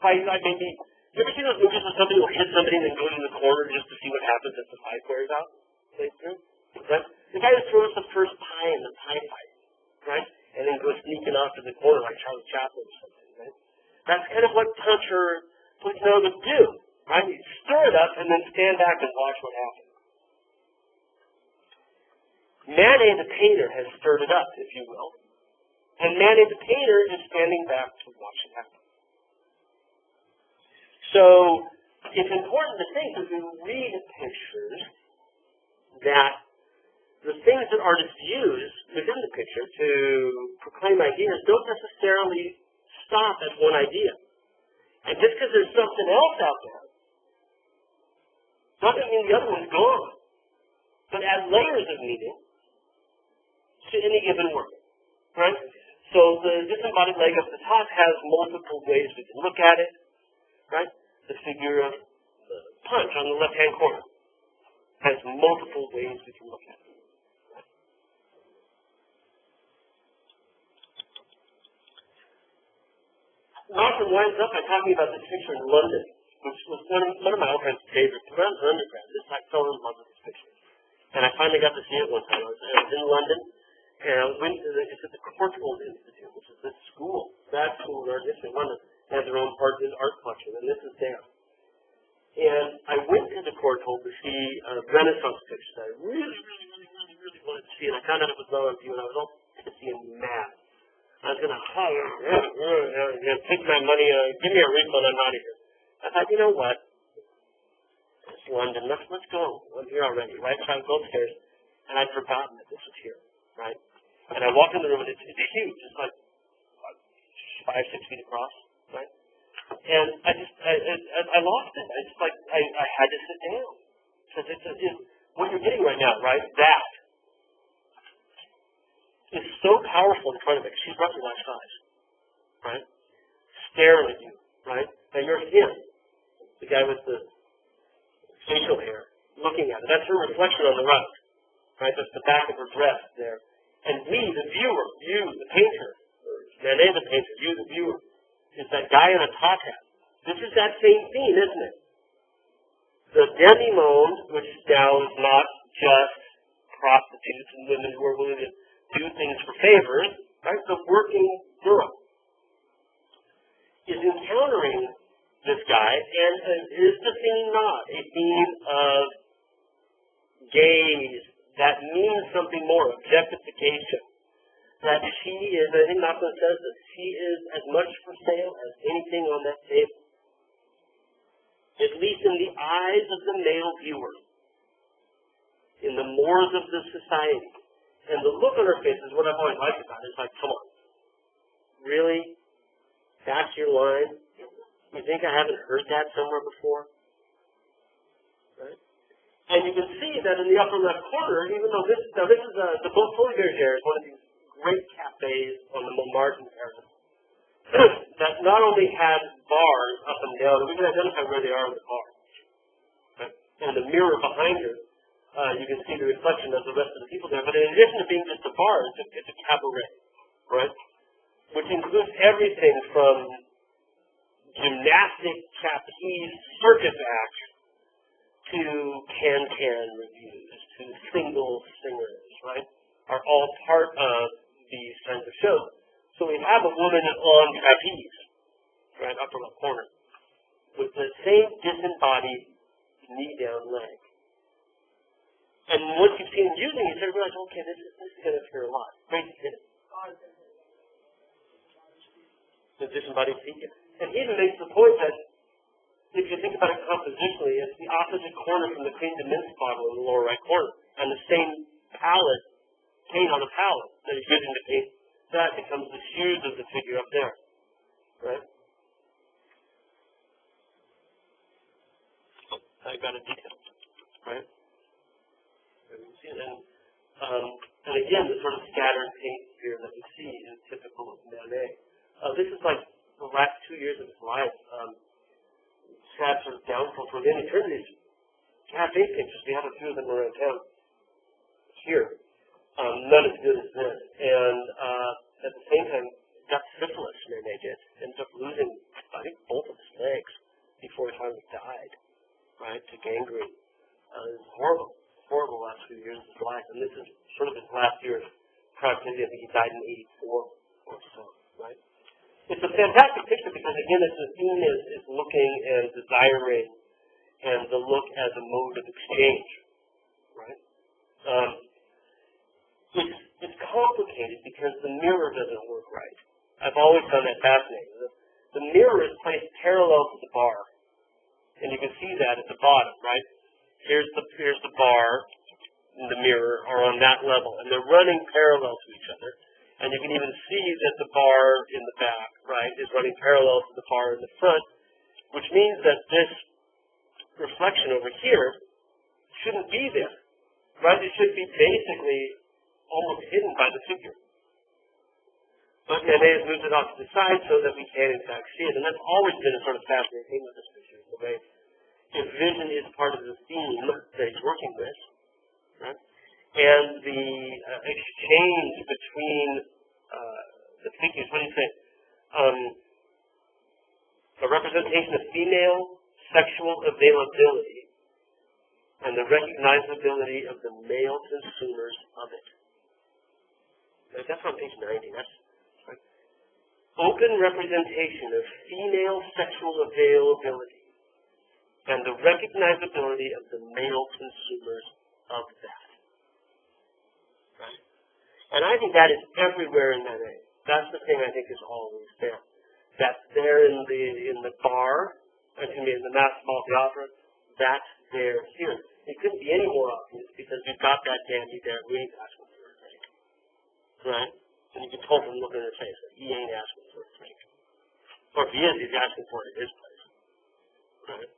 by maybe, you ever see those movies where somebody will hit somebody and then go to the corner just to see what happens as the fight wears out? Right? The guy who throws the first pie in the pie fight, right? And then goes sneaking off to the corner like Charlie Chaplin or something, right? That's kind of what Punch or Polichinella would do, right? You stir it up and then stand back and watch what happens. Manet the painter has stirred it up, if you will. And Manet the painter is standing back to watch it happen. So it's important to think as we read pictures that the things that artists use within the picture to proclaim ideas don't necessarily stop at one idea. And just because there's something else out there doesn't mean the other one's gone. But add layers of meaning to any given work. Right? So the disembodied leg up the top has multiple ways we can look at it. Right? The figure of the Punch on the left-hand corner has multiple ways we can look at it. Nachman winds up by talking about this picture in London, which was one of my old friend's favorites. When I was an undergrad, I fell in love with this picture. And I finally got to see it one time. I was in London, and I went to it's at the Courtauld Institute, which is this school grad school in art history in London, had their own art collection, and this is there. And I went to the Courtauld to see a Renaissance picture that I really wanted to see, and I found out it was not on view, and I was all pissy and mad. I was going to holler, take my money, give me a refund, I'm out of here. I thought, you know what? It's London, let's go. I'm here already, right? So I go upstairs, and I'd forgotten that this was here, right? And I walk in the room, and it's huge. It's like 5-6 feet across, right? And I lost it. It's like I had to sit down. Because it's what you're getting right now, right? That is so powerful in front of it. She's roughly my size, right? Staring at you, right? And you're him, the guy with the facial hair, looking at it. That's her reflection on the right, right? That's the back of her dress there. And me, the viewer, you, the painter, or Manet, the painter, you, the viewer, is that guy in a top hat. This is that same scene, isn't it? The demi-monde, which now is not just prostitutes and women who are willing to do things for favors, right? The working girl is encountering this guy, and is the scene not a theme of gaze that means something more, objectification? That she is, I think Malcolm says this, she is as much for sale as anything on that table. At least in the eyes of the male viewer, in the mores of the society. And the look on her face is what I've always liked about it. It's like, come on. Really? That's your line? You think I haven't heard that somewhere before? Right? And you can see that in the upper left corner, even though this is the Folies Bergère is one of these great cafes on the Montmartre in Paris that not only has bars up and down, and we can identify where they are in the bar. Right? And the mirror behind her, you can see the reflection of the rest of the people there. But in addition to being just a bar, it's a cabaret, right? Which includes everything from gymnastic trapeze circus acts to can-can reviews, to single singers, right? Are all part of these kinds of shows. So we have a woman on trapeze, right, upper left corner, with the same disembodied knee-down leg. And once you've seen him using it, you realize, okay, this is going to appear a lot. Great to hit it. The disembodied figure. And he even makes the point that if you think about it compositionally, it's the opposite corner from the cream de mince bottle in the lower right corner, and the same palette, paint on a palette that he's using to paint that becomes the shoes of the figure up there, right? I got a detail, right? And again, the sort of scattered paint here that we see is typical of Manet. This is like the last 2 years of his life. Sad sort of downfall for him. He turned these cafe pictures. We have a few of them around town here. None as good as this. And at the same time, got syphilis, Manet did. Ended up losing, I think, both of his legs before he finally died, right, to gangrene. It was horrible last few years of his life. And this is sort of his last year of productivity. I think he died in 84 or so, right? It's a fantastic picture because, again, it's the theme is looking and desiring and the look as a mode of exchange, right? It's complicated because the mirror doesn't work right. I've always found that fascinating. The mirror is placed parallel to the bar, and you can see that at the bottom, right? Here's the bar and the mirror are on that level, and they're running parallel to each other. And you can even see that the bar in the back, right, is running parallel to the bar in the front, which means that this reflection over here shouldn't be there, right? It should be basically almost hidden by the figure. But Manet has moved it off to the side so that we can, in fact, see it. And that's always been a sort of fascinating thing with this picture, the way if vision is part of the theme that he's working with, right? And the exchange between the figures, what do you say? A representation of female sexual availability and the recognizability of the male consumers of it. That's on page 90. That's right. open representation of female sexual availability and the recognizability of the male consumers of that. Right? And I think that is everywhere in Manet. That's the thing I think is always there. That's there in the bar, in the Mask of the Opera. That's there here. It couldn't be any more obvious because we've got that dandy there who ain't asking for a drink. Right? And you can totally look in his face that he ain't asking for a drink. Or if he is, he's asking for it in his place. Right?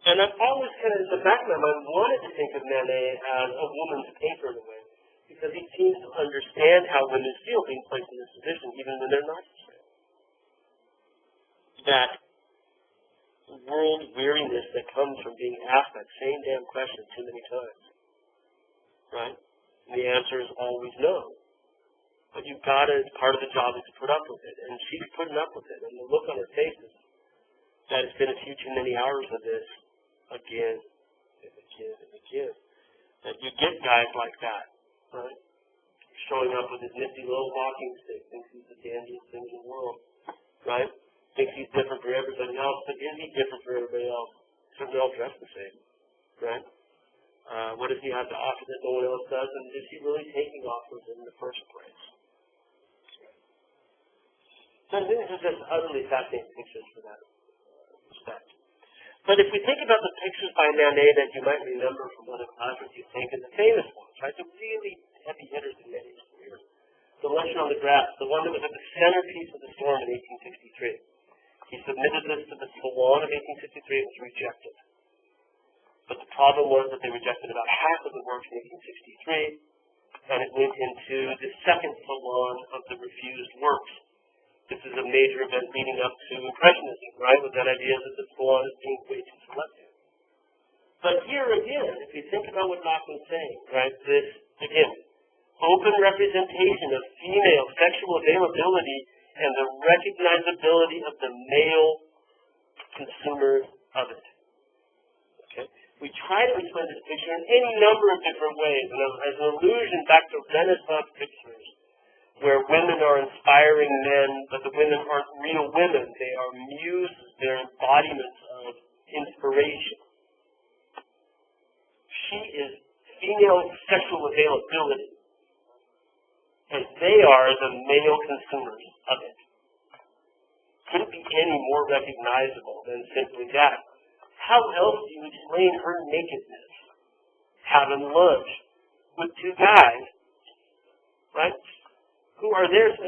And I've always kind of, in the back of my mind, wanted to think of Manet as a woman's painter in a way, because he seems to understand how women feel being placed in this position, even when they're not. That world weariness that comes from being asked that same damn question too many times. Right? And the answer is always no. But you've got to, part of the job is to put up with it. And she's putting up with it. And the look on her face is that it's been a few too many hours of this again and again and again. That you get guys like that, right? Showing up with his nifty little walking stick, thinks he's the dandiest thing in the world, right? Thinks he's different for everybody else, but is he different for everybody else? Because they're all dressed the same, right? What does he have to offer that no one else does, and is he really taking offers in the first place? So I think this is just utterly fascinating pictures for that respect. But if we think about the pictures by Manet that you might remember from other classes you've taken, the famous ones, right, the really heavy hitters in Manet's career, the Luncheon on the Grass, the one that was at the centerpiece of the storm in 1863. He submitted this to the Salon of 1863. It was rejected. But the problem was that they rejected about half of the works in 1863, and it went into the second Salon of the refused works. This is a major event leading up to Impressionism, right, with that idea that the Salon is being way too selective. But here again, if you think about what Nachman's saying, right, this, again, open representation of female sexual availability and the recognizability of the male consumers of it. Okay? We try to explain this picture in any number of different ways, and as an allusion back to Renaissance pictures, where women are inspiring men, but the women aren't real women. They are muses. They're embodiments of inspiration. She is female sexual availability, and they are the male consumers of it. Couldn't be any more recognizable than simply that. How else do you explain her nakedness? Having lunch with two guys, right? Who are there, and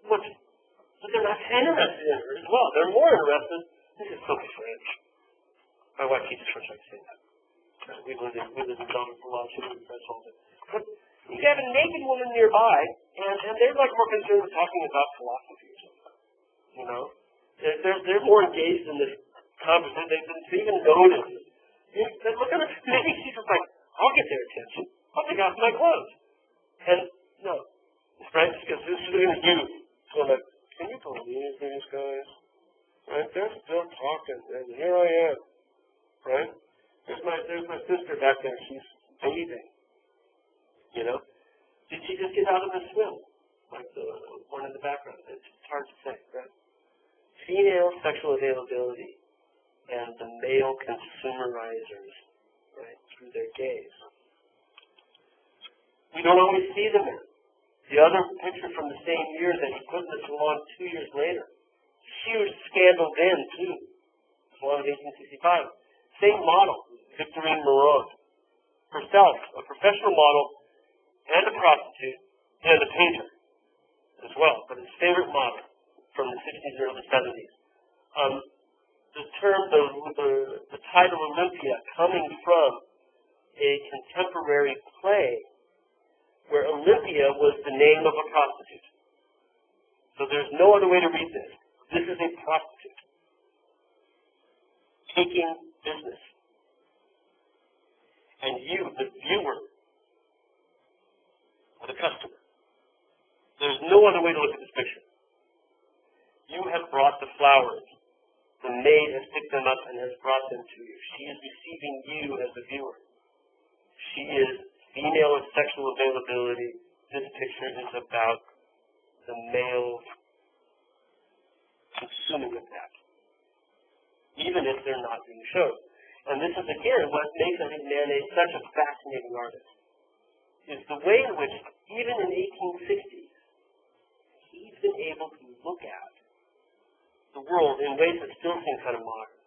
but they're not interested in her as well. They're more interested. This is so French. My wife keeps French like saying that. We live in Belgium for a while. She lives in French all day. But you have a naked woman nearby, and they're like more concerned with talking about philosophy or something. You know, they're more engaged in this conversation. They even notice. Look at her. Maybe she's just like, I'll get their attention. I'll take off my clothes. And no. Right? Because this is looking at you. So like, can you believe these guys? Right? They're still talking, and here I am. Right? There's my sister back there. She's bathing. You know? Did she just get out of the swim? Like the one in the background. It's hard to say, right? Female sexual availability and the male consumerizers, right, through their gaze. We don't always see them there. The other picture from the same year that he put in the Salon 2 years later. Huge scandal then, too. Salon of 1865. Same model, Victorine Meurent. Herself, a professional model and a prostitute and a painter as well, but his favorite model from the 60s and early 70s. The term, the title Olympia, coming from a contemporary play where Olympia was the name of a prostitute. So there's no other way to read this. This is a prostitute taking business. And you, the viewer, are the customer. There's no other way to look at this picture. You have brought the flowers. The maid has picked them up and has brought them to you. She is receiving you as the viewer. She is female sexual availability this picture is about the male consuming of that, even if they're not being shown. And this is, again, what makes, I think, Manet such a fascinating artist, is the way in which, even in 1860s, he's been able to look at the world in ways that still seem kind of modern,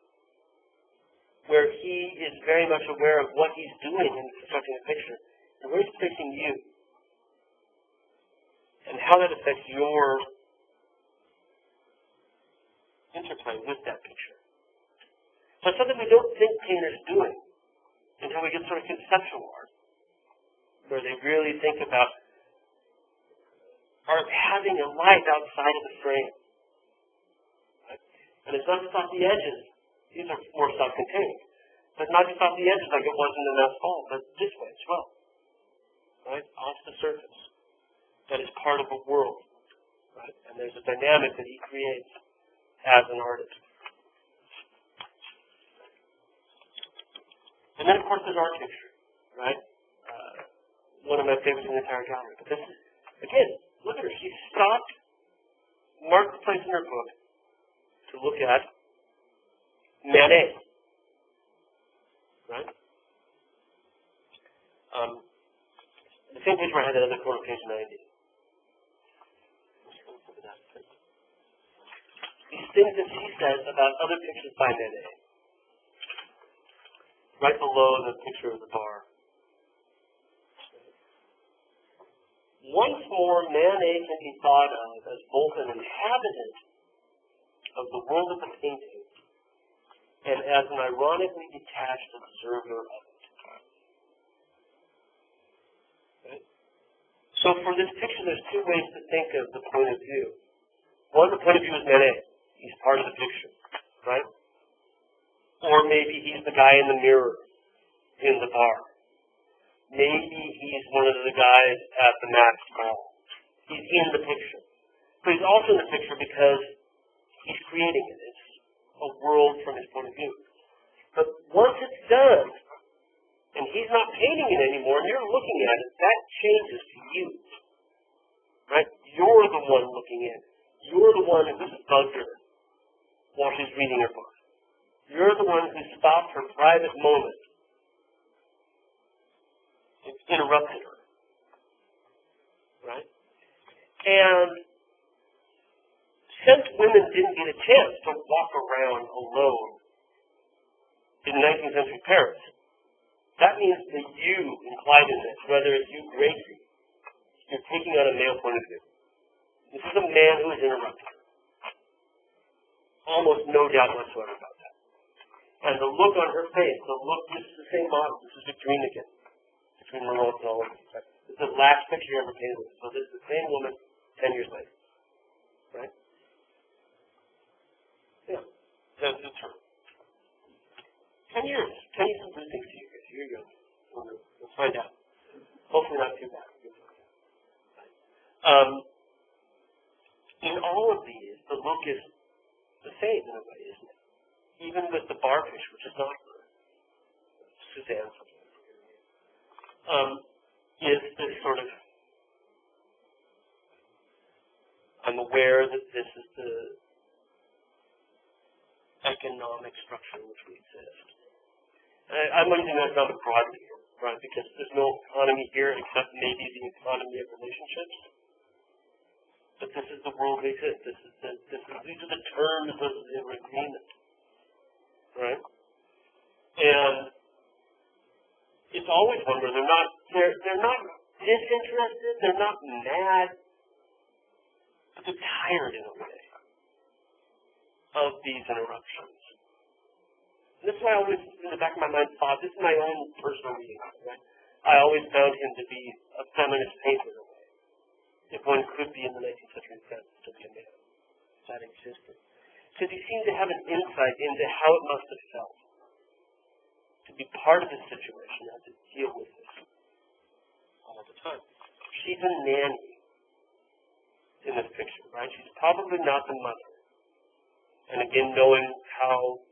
where he is very much aware of what he's doing in constructing a picture, and where he's placing you, and how that affects your interplay with that picture. So it's something we don't think painters doing until we get sort of conceptual art, where they really think about art having a life outside of the frame. Right? And it's not just off the edges. These are more self-contained. But not just off the edges like it was in the Asphalt, but this way as well. Right? Off the surface. That is part of a world. Right? And there's a dynamic that he creates as an artist. And then, of course, there's our picture, right? One of my favorites in the entire gallery. But this is, again, look at her. She stopped, marked the place in her book to look at Manet, right? The same page where I had that other corner, page 90. These things that she says about other pictures by Manet, right below the picture of the bar. Once more, Manet can be thought of as both an inhabitant of the world of the painting and as an ironically detached observer of it. Right? So for this picture, there's two ways to think of the point of view. One, the point of view is Manet. He's part of the picture, right? Or maybe he's the guy in the mirror in the bar. Maybe he's one of the guys at the Max Ball. He's in the picture. But he's also in the picture because he's creating it. It's a world from his point of view. But once it's done, and he's not painting it anymore, and you're looking at it, that changes to you. Right? You're the one looking in. You're the one who's bugged her while she's reading her book. You're the one who stopped her private moment. It interrupted her. Right? And since women didn't get a chance to walk around alone in 19th century Paris, that means that you, implied in this, whether it's you, Gracie, you're taking on a male point of view. This is a man who is interrupted. Almost no doubt whatsoever about that. And the look on her face, this is the same model. This is Victorine again. Victorine Monroe and all of this. This is the last picture you ever painted with. So this is the same woman 10 years later. Right? Yeah. That's her. 10 years. 10 years will do things to you guys. Here you go. We'll find out. Hopefully not too bad. In all of these, the look is the same in a way, isn't it? Even with the bar fish, which is not her, Suzanne something. Is this sort of, I'm aware that this is the economic structure in which we exist. I'm using that not broadly, right? Because there's no economy here except maybe the economy of relationships. But this is the world we exist. These are the terms of the agreement, right? And it's always one where they're not disinterested, they're not mad, but they're tired in a way of these interruptions. And this is why I always, in the back of my mind, thought, this is my own personal reading, right? I always found him to be a feminist painter in a way. If one could be in the 19th century France, still be a man. That existed. Because he seemed to have an insight into how it must have felt to be part of this situation and to deal with this all the time. She's a nanny in this picture, right? She's probably not the mother. And again, knowing how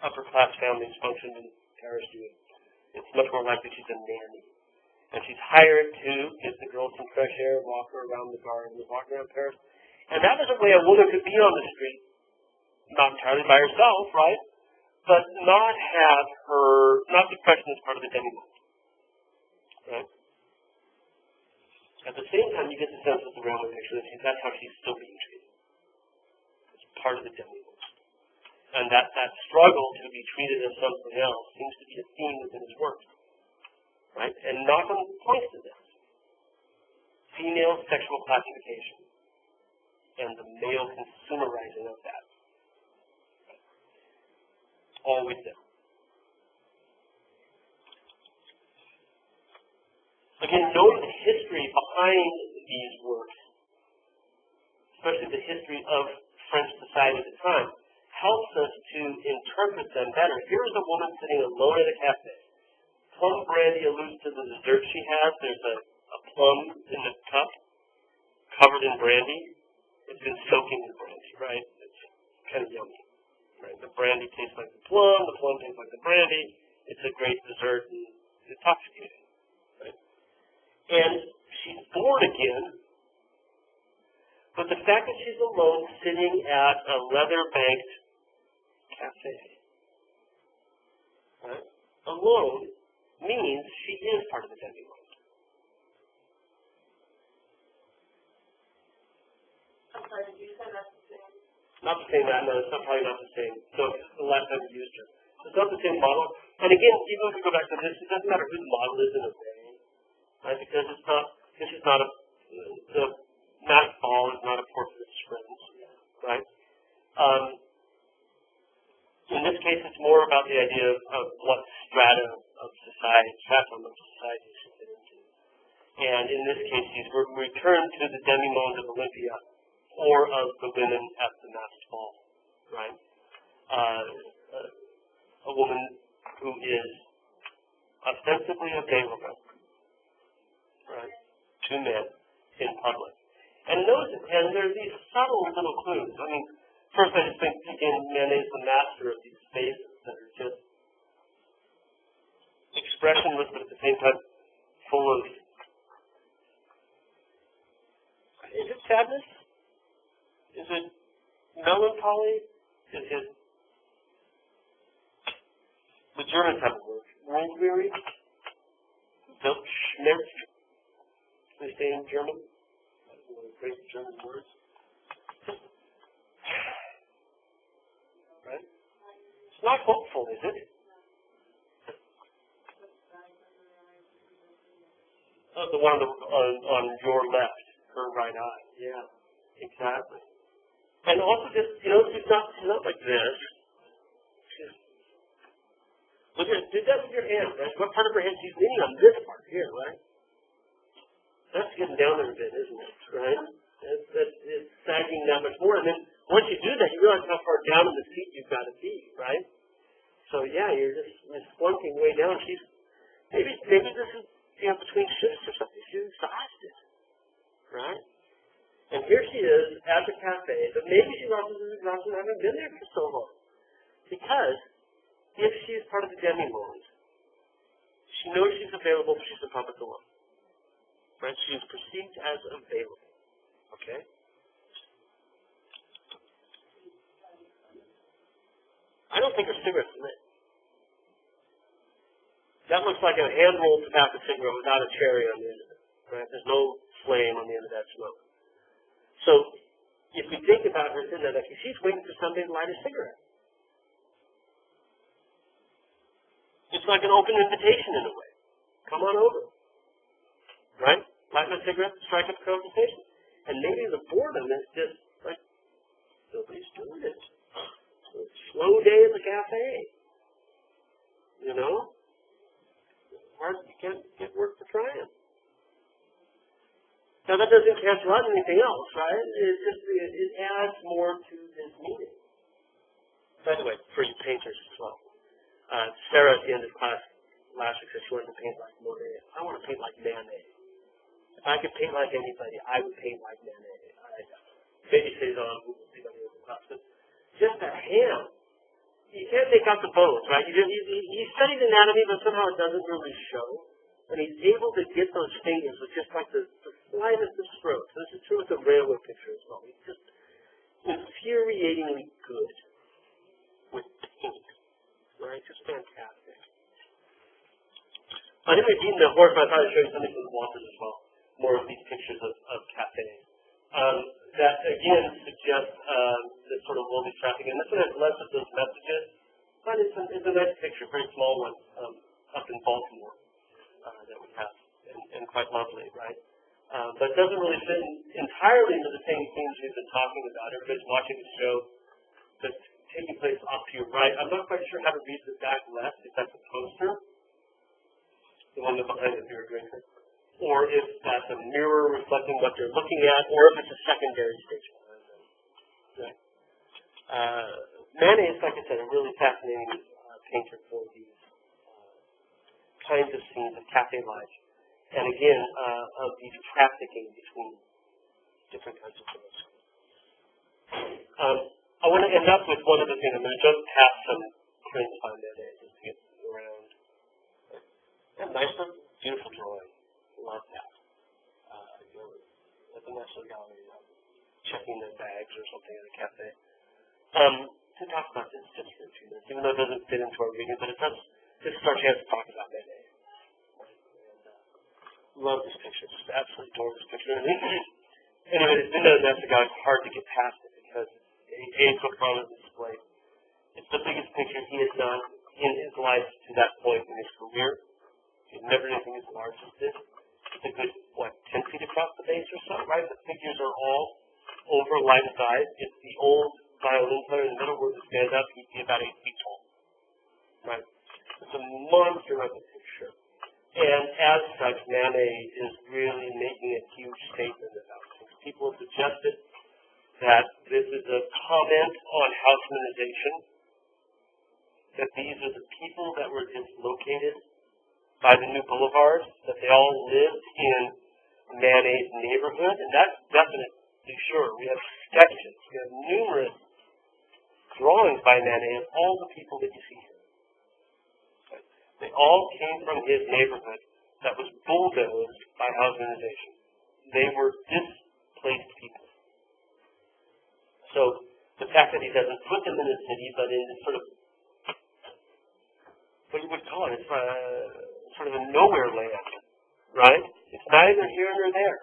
upper class families function in Paris, it's much more likely she's a nanny. And she's hired to give the girls some fresh air, walk her around the garden, walk around Paris. And that was a way a woman could be on the street, not entirely by herself, right? But not have not depression as part of the demi-monde, right? At the same time, you get the sense of the Roman picture that that's how she's still being treated. It's part of the demi-monde. And that struggle to be treated as something else seems to be a theme within his work, right? And Knockham points to this. Female sexual classification and the male consumerizing of that. Always there. Again, knowing the history behind these works, especially the history of French society at the time, helps us to interpret them better. Here's a woman sitting alone at a cafe. Plum brandy alludes to the dessert she has. There's a plum in the cup covered in brandy. It's been soaking in brandy, right? It's kind of yummy. Right? The brandy tastes like the plum tastes like the brandy. It's a great dessert and it's intoxicating. Right? And she's bored again, but the fact that she's alone sitting at a leather-banked cafe, right, alone, means she is part of the demi-monde. I'm sorry, did you say that's the same? Not the same, no, it's probably not the same. So the last time we used her. It's not the same model. And again, even if we go back to this, it doesn't matter who the model is in a way, right? Because this is not the Matt Ball is not a portrait of friends, right? In this case, it's more about the idea of what stratum of society should fit into. And in this case, he's returned to the demi-monde of Olympia or of the women at the masked ball, right? A woman who is ostensibly available, right, to men in public. And there are these subtle little clues. I mean, first I just think, again, Manet is the master of these spaces that are just expressionless, but at the same time full of, is it sadness? Is it melancholy? Is it, the Germans have a word, world weary? Weltschmerz? They say in German. One of the great German words. Right? It's not hopeful, is it? Oh, the one on your left, her right eye. Yeah, exactly. And also just, she's not like this. Look at, do that with your hand, right? What part of her hand? She's leaning on this part here, right? That's getting down there a bit, isn't it? Right? It's sagging that much more. And then once you do that, you realize how far down in the seat you've got to be, right? So yeah, you're splunking way down. Maybe this is between shifts or something. She's exhausted, right? And here she is at the cafe, but maybe she's also exhausted having been there for so long. Because if she's part of the demi-monde, she knows she's available, but she's in public alone. Right? She is perceived as available. Okay? I don't think her cigarette's lit. That looks like a hand-rolled tobacco cigarette without a cherry on the end of it. Right? There's no flame on the end of that smoke. So, if we think about her sitting there, she's waiting for somebody to light a cigarette. It's like an open invitation in a way. Come on over. Right? Light my cigarette, strike up a conversation. And maybe the boredom is just like, nobody's doing it. It's a slow day at the cafe. Hard, you can't get work for trying. Now that doesn't cancel out anything else, right? It adds more to this meaning. By the way, for you painters as well. Sarah at the end of class last week said she wanted to paint like Monet. I want to paint like Manet. If I could paint like anybody, I would paint like Manet. Maybe Cezanne, we'll see by the end of the class. But just a hand. You can't take out the bones, right? He studied anatomy, but somehow it doesn't really show. And he's able to get those fingers with just like the slightest of strokes. This is true with the railway picture as well. He's just infuriatingly good with paint, right? Just fantastic. Anyway, eating the horse, I thought I'd show you something from the Walters as well. More of these pictures of cafes. That again suggests this sort of worldly trafficking. And this one has less of those messages, but it's a nice picture, very small one, up in Baltimore that we have, and quite lovely, right? But it doesn't really fit entirely into the same themes we've been talking about. Everybody's watching the show that's taking place off to your right. I'm not quite sure how to read the back left, if that's a poster, the one behind the beer drinker, or if that's a mirror reflecting what they're looking at, or if it's a secondary stage behind them. Right. Manet is, like I said, a really fascinating painter for these kinds of scenes of cafe life. And again, of the trafficking between different kinds of things. I want to end up with one other thing. I'm going to jump past some prints by Manet just to get around. And nice, beautiful drawing. Love that. At the National Gallery, checking their bags or something at a cafe. To talk about this just for a few minutes, even though it doesn't fit into our reading, but it does. This is our chance to talk about Manet. Love this picture. Just absolutely adore this picture. Anyway, it's been noted that it's hard to get past it because it's so prominently displayed. It's the biggest picture he has done in his life to that point in his career. He's never done anything as large as this. It's a good, 10 feet across the base or so, right? The figures are all over life size. If the old violin player in the middle were to stand up, he'd be about 8 feet tall. Right? It's a monster of a picture. And as such, Manet is really making a huge statement about things. People have suggested that this is a comment on housemanization, that these are the people that were dislocated by the new boulevards, that they all lived in Manet's neighborhood, and that's definitely sure. We have sketches, we have numerous drawings by Manet of all the people that you see here. They all came from his neighborhood that was bulldozed by housemanization. They were displaced people. So the fact that he doesn't put them in a city, but in sort of, what you would call it, it's sort of a nowhere land, right? It's neither here nor there.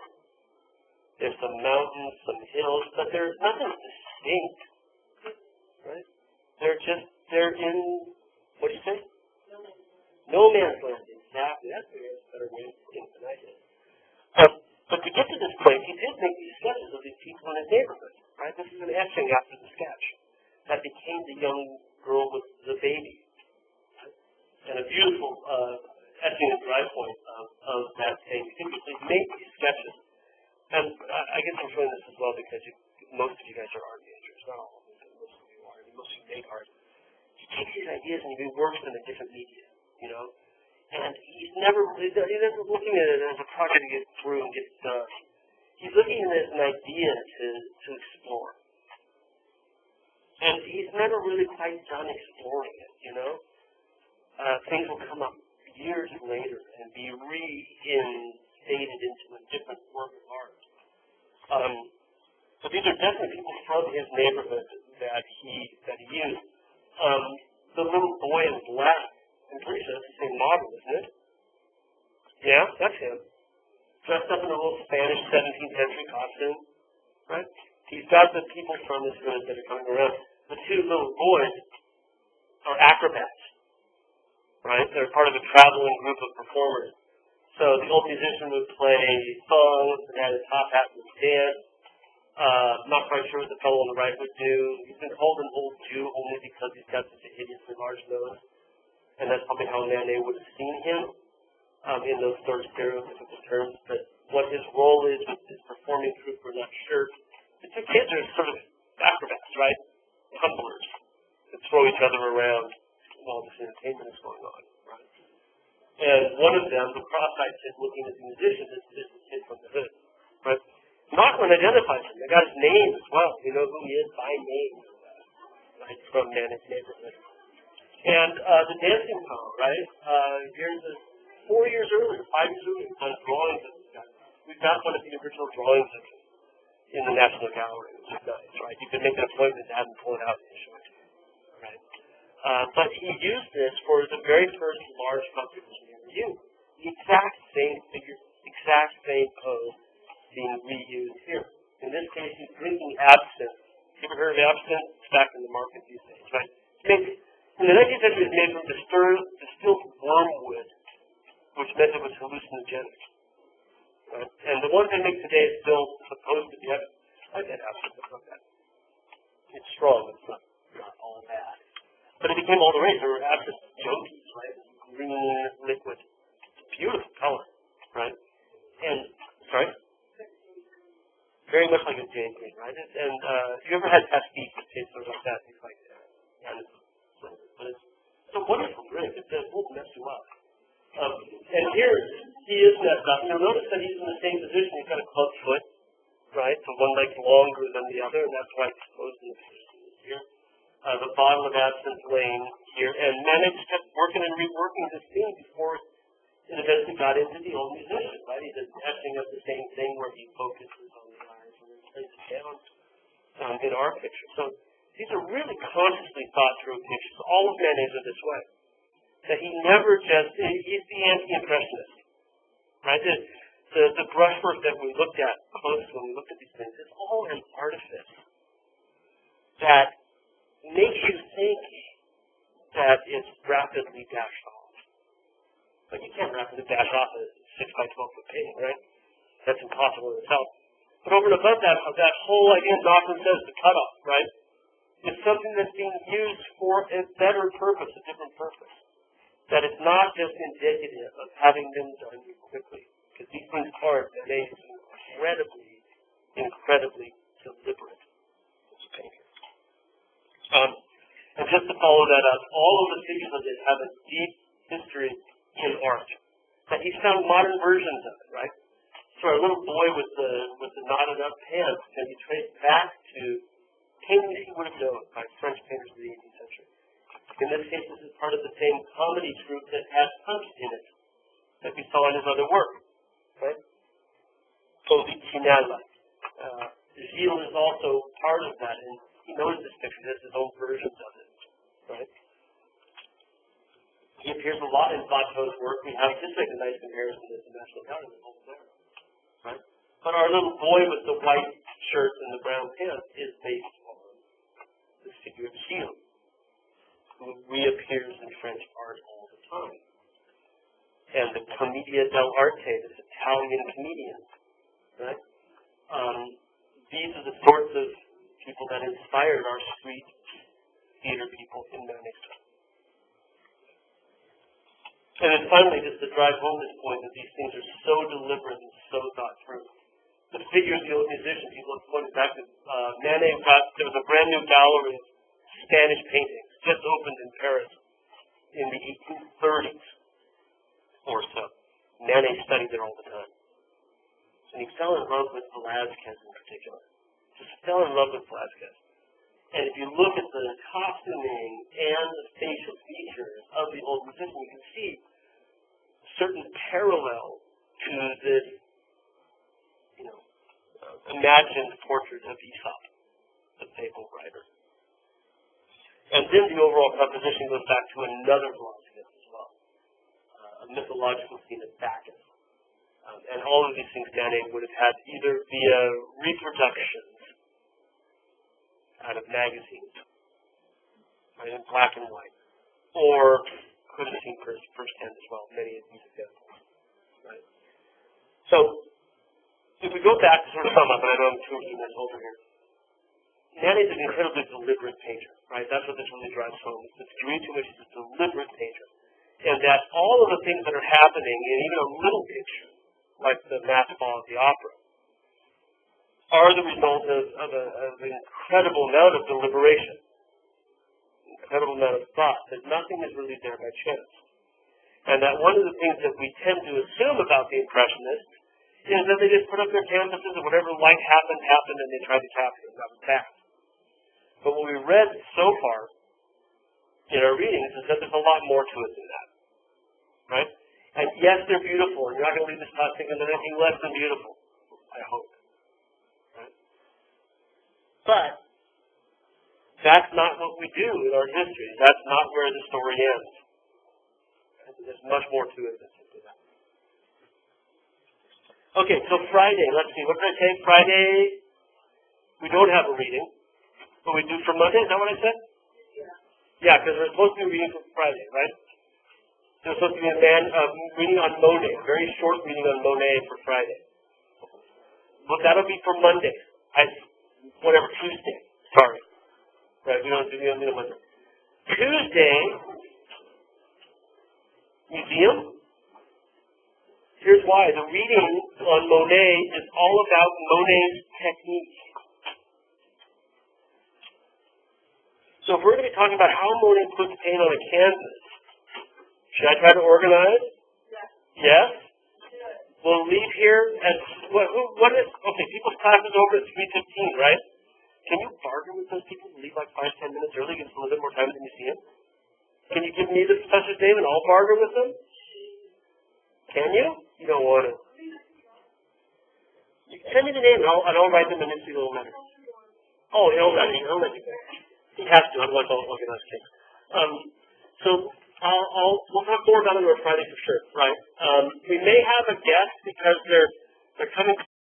There's some mountains, some hills, but there's nothing distinct, right? They're in, what do you say? No man's land, exactly. That's a better way of putting it than I did. But to get to this point, he did make these sketches of these people in his neighborhood, right? This is an etching after the sketch that became the young girl with the baby. And a beautiful etching at dry point of that thing. He made these sketches. And I guess I'm showing this as well because most of you guys are art majors. Not all of you, but most of you are. Most of you make art. He takes these ideas and he works them in different media. You know, and he's never looking at it as a project to get through and get done. He's looking at it as an idea to explore. And he's never really quite done exploring it, you know. Things will come up years later and be reinstated into a different work of art. But these are definitely people from his neighborhood that he used. The little boy in black, I'm pretty sure that's the same model, isn't it? Yeah, that's him. Dressed up in a little Spanish 17th century costume, right? He's got the people from his hood that are coming around. The two little boys are acrobats, right? They're part of a traveling group of performers. So the old musician would play songs, and had a top hat and dance. Not quite sure what the fellow on the right would do. He's been called an old Jew only because he's got such a hideously large nose. And that's probably how Manet would have seen him in those sort of stereotypical terms. But what his role is with his performing troupe, we're not sure. The two kids are sort of acrobats, right? Tumblers that throw each other around while this entertainment is going on, right? And one of them, the cross-eyed kid looking at the musician, is the kid from the hood, right? Markman identifies him. They got his name as well. You know who he is by name, right? From Manet's neighborhood. And the dancing power, right? Here's 4 years earlier, 5 years earlier, we've done drawings of this guy. We've got one of the original drawings of him in the National Gallery, which is nice, right? You can make an appointment to have him pull it out and show it to you, right? But he used this for the very first large composition he ever used. The exact same figure, exact same pose being reused here. In this case, he's drinking absinthe. You ever heard of absinthe? It's back in the market these days, right? In the 19th century, it was made from distilled wormwood, which meant it was hallucinogenic. Right? And the one they make today is still supposed to be. I get absinthe, it's not bad. It's strong, it's not all bad. But it became all the rage. There were absinthe junkies, right? Green liquid. Beautiful color, right? And, sorry? Very much like a jade green, right? And if you ever had pastis that taste sort of like that, it's like that. And it's a wonderful drink. It won't mess you up. And here, he is messed up. Now notice that he's in the same position. He's got a club foot, right? So one leg's longer than the other, and that's why it's exposed in the position here. The bottle of absinthe laying here. And Manet just kept working and reworking this scene before it eventually got into the old musician, right? He's etching of the same thing where he focuses on the eyes and then plays it down in our picture. So these are really consciously thought through pictures. All of Manet's are this way. That he never just, he's the anti-impressionist, right? The brushwork that we looked at closely when we looked at these things is all an artifice that makes you think that it's rapidly dashed off. But you can't rapidly dash off a 6 by 12 foot painting, right? That's impossible in itself. But over and above that, whole idea, Naughton says, the cutoff, right? It's something that's being used for a better purpose, a different purpose. That it's not just indicative of having them done quickly. Because these things are incredibly deliberate. And just to follow that up, all of the figures of this have a deep history in art. That he's found modern versions of it, right? So our little boy with the knotted up pants can be traced back to paintings he would have known by French painters of the 18th century. In this case, this is part of the same comedy troupe that had Punch in it, that we saw in his other work, right? Polichinella. Gilles is also part of that, and he knows this picture, he has his own versions of it, right? He appears a lot in Watteau's work. We have just like a nice comparison to the National Gallery over there, right? But our little boy with the white shirt and the brown pants is based on the figure of Gilles, who reappears in French art all the time. And the Commedia dell'arte, this Italian comedian, right? These are the sorts of people that inspired our street theater people in Manet's time. And then finally, just to drive home this point that these things are so deliberate and so thought through. The figure of the old musician, people have pointed back to Manet there was a brand new gallery of Spanish paintings just opened in Paris in the 1830s or so. Manet studied there all the time. And he fell in love with Velázquez in particular. Just fell in love with Velázquez. And if you look at the costuming and the facial features of the old musician, you can see a certain parallel to this, imagined portrait of Aesop, the fable writer. And then the overall composition goes back to another Velázquez as well, a mythological scene of Bacchus. And all of these things Manet would have had either via reproductions out of magazines, right, in black and white, or could have seen firsthand as well, many of these examples, right? So, if we go back to sort of sum up, and I know I'm 2 minutes over here, Manet is an incredibly deliberate painter, right? That's what this really drives home. It's the degree to which he's a deliberate painter. And that all of the things that are happening in even a little picture, like the mass ball of the opera, are the result of an incredible amount of deliberation, incredible amount of thought, that nothing is really there by chance. And that one of the things that we tend to assume about the Impressionists is that they just put up their canvases and whatever light happened, and they tried to capture it. That was that. But what we read so far in our readings is that there's a lot more to it than that, right? And yes, they're beautiful, and you're not going to leave this class thinking they're anything less than beautiful. I hope. Right? But that's not what we do in our history. That's not where the story ends. There's much more to it than simply that. Okay, so Friday, let's see. What did I say? Friday, we don't have a reading. But we do for Monday, is that what I said? Yeah, because we're supposed to be reading for Friday, right? There's supposed to be a reading on Monet, a very short reading on Monet for Friday. Well, that'll be for Monday. Tuesday. Sorry. Right, we don't do Monday. Tuesday, museum. Here's why. The reading on Monet is all about Monet's technique. So if we're going to be talking about how Monet puts paint on a canvas, should I try to organize? Yes? We'll leave here at, people's class is over at 3:15, right? Can you bargain with those people and leave like 5-10 minutes early, give us a little bit more time at the museum? Can you give me the professor's name and I'll bargain with them? Can you? You don't want to. You can send me the name and I'll write them an empty little letter. Oh, he'll let me go. He has to, otherwise I'll organize kids. We'll talk more about it on Friday for sure, right? We may have a guest because they're coming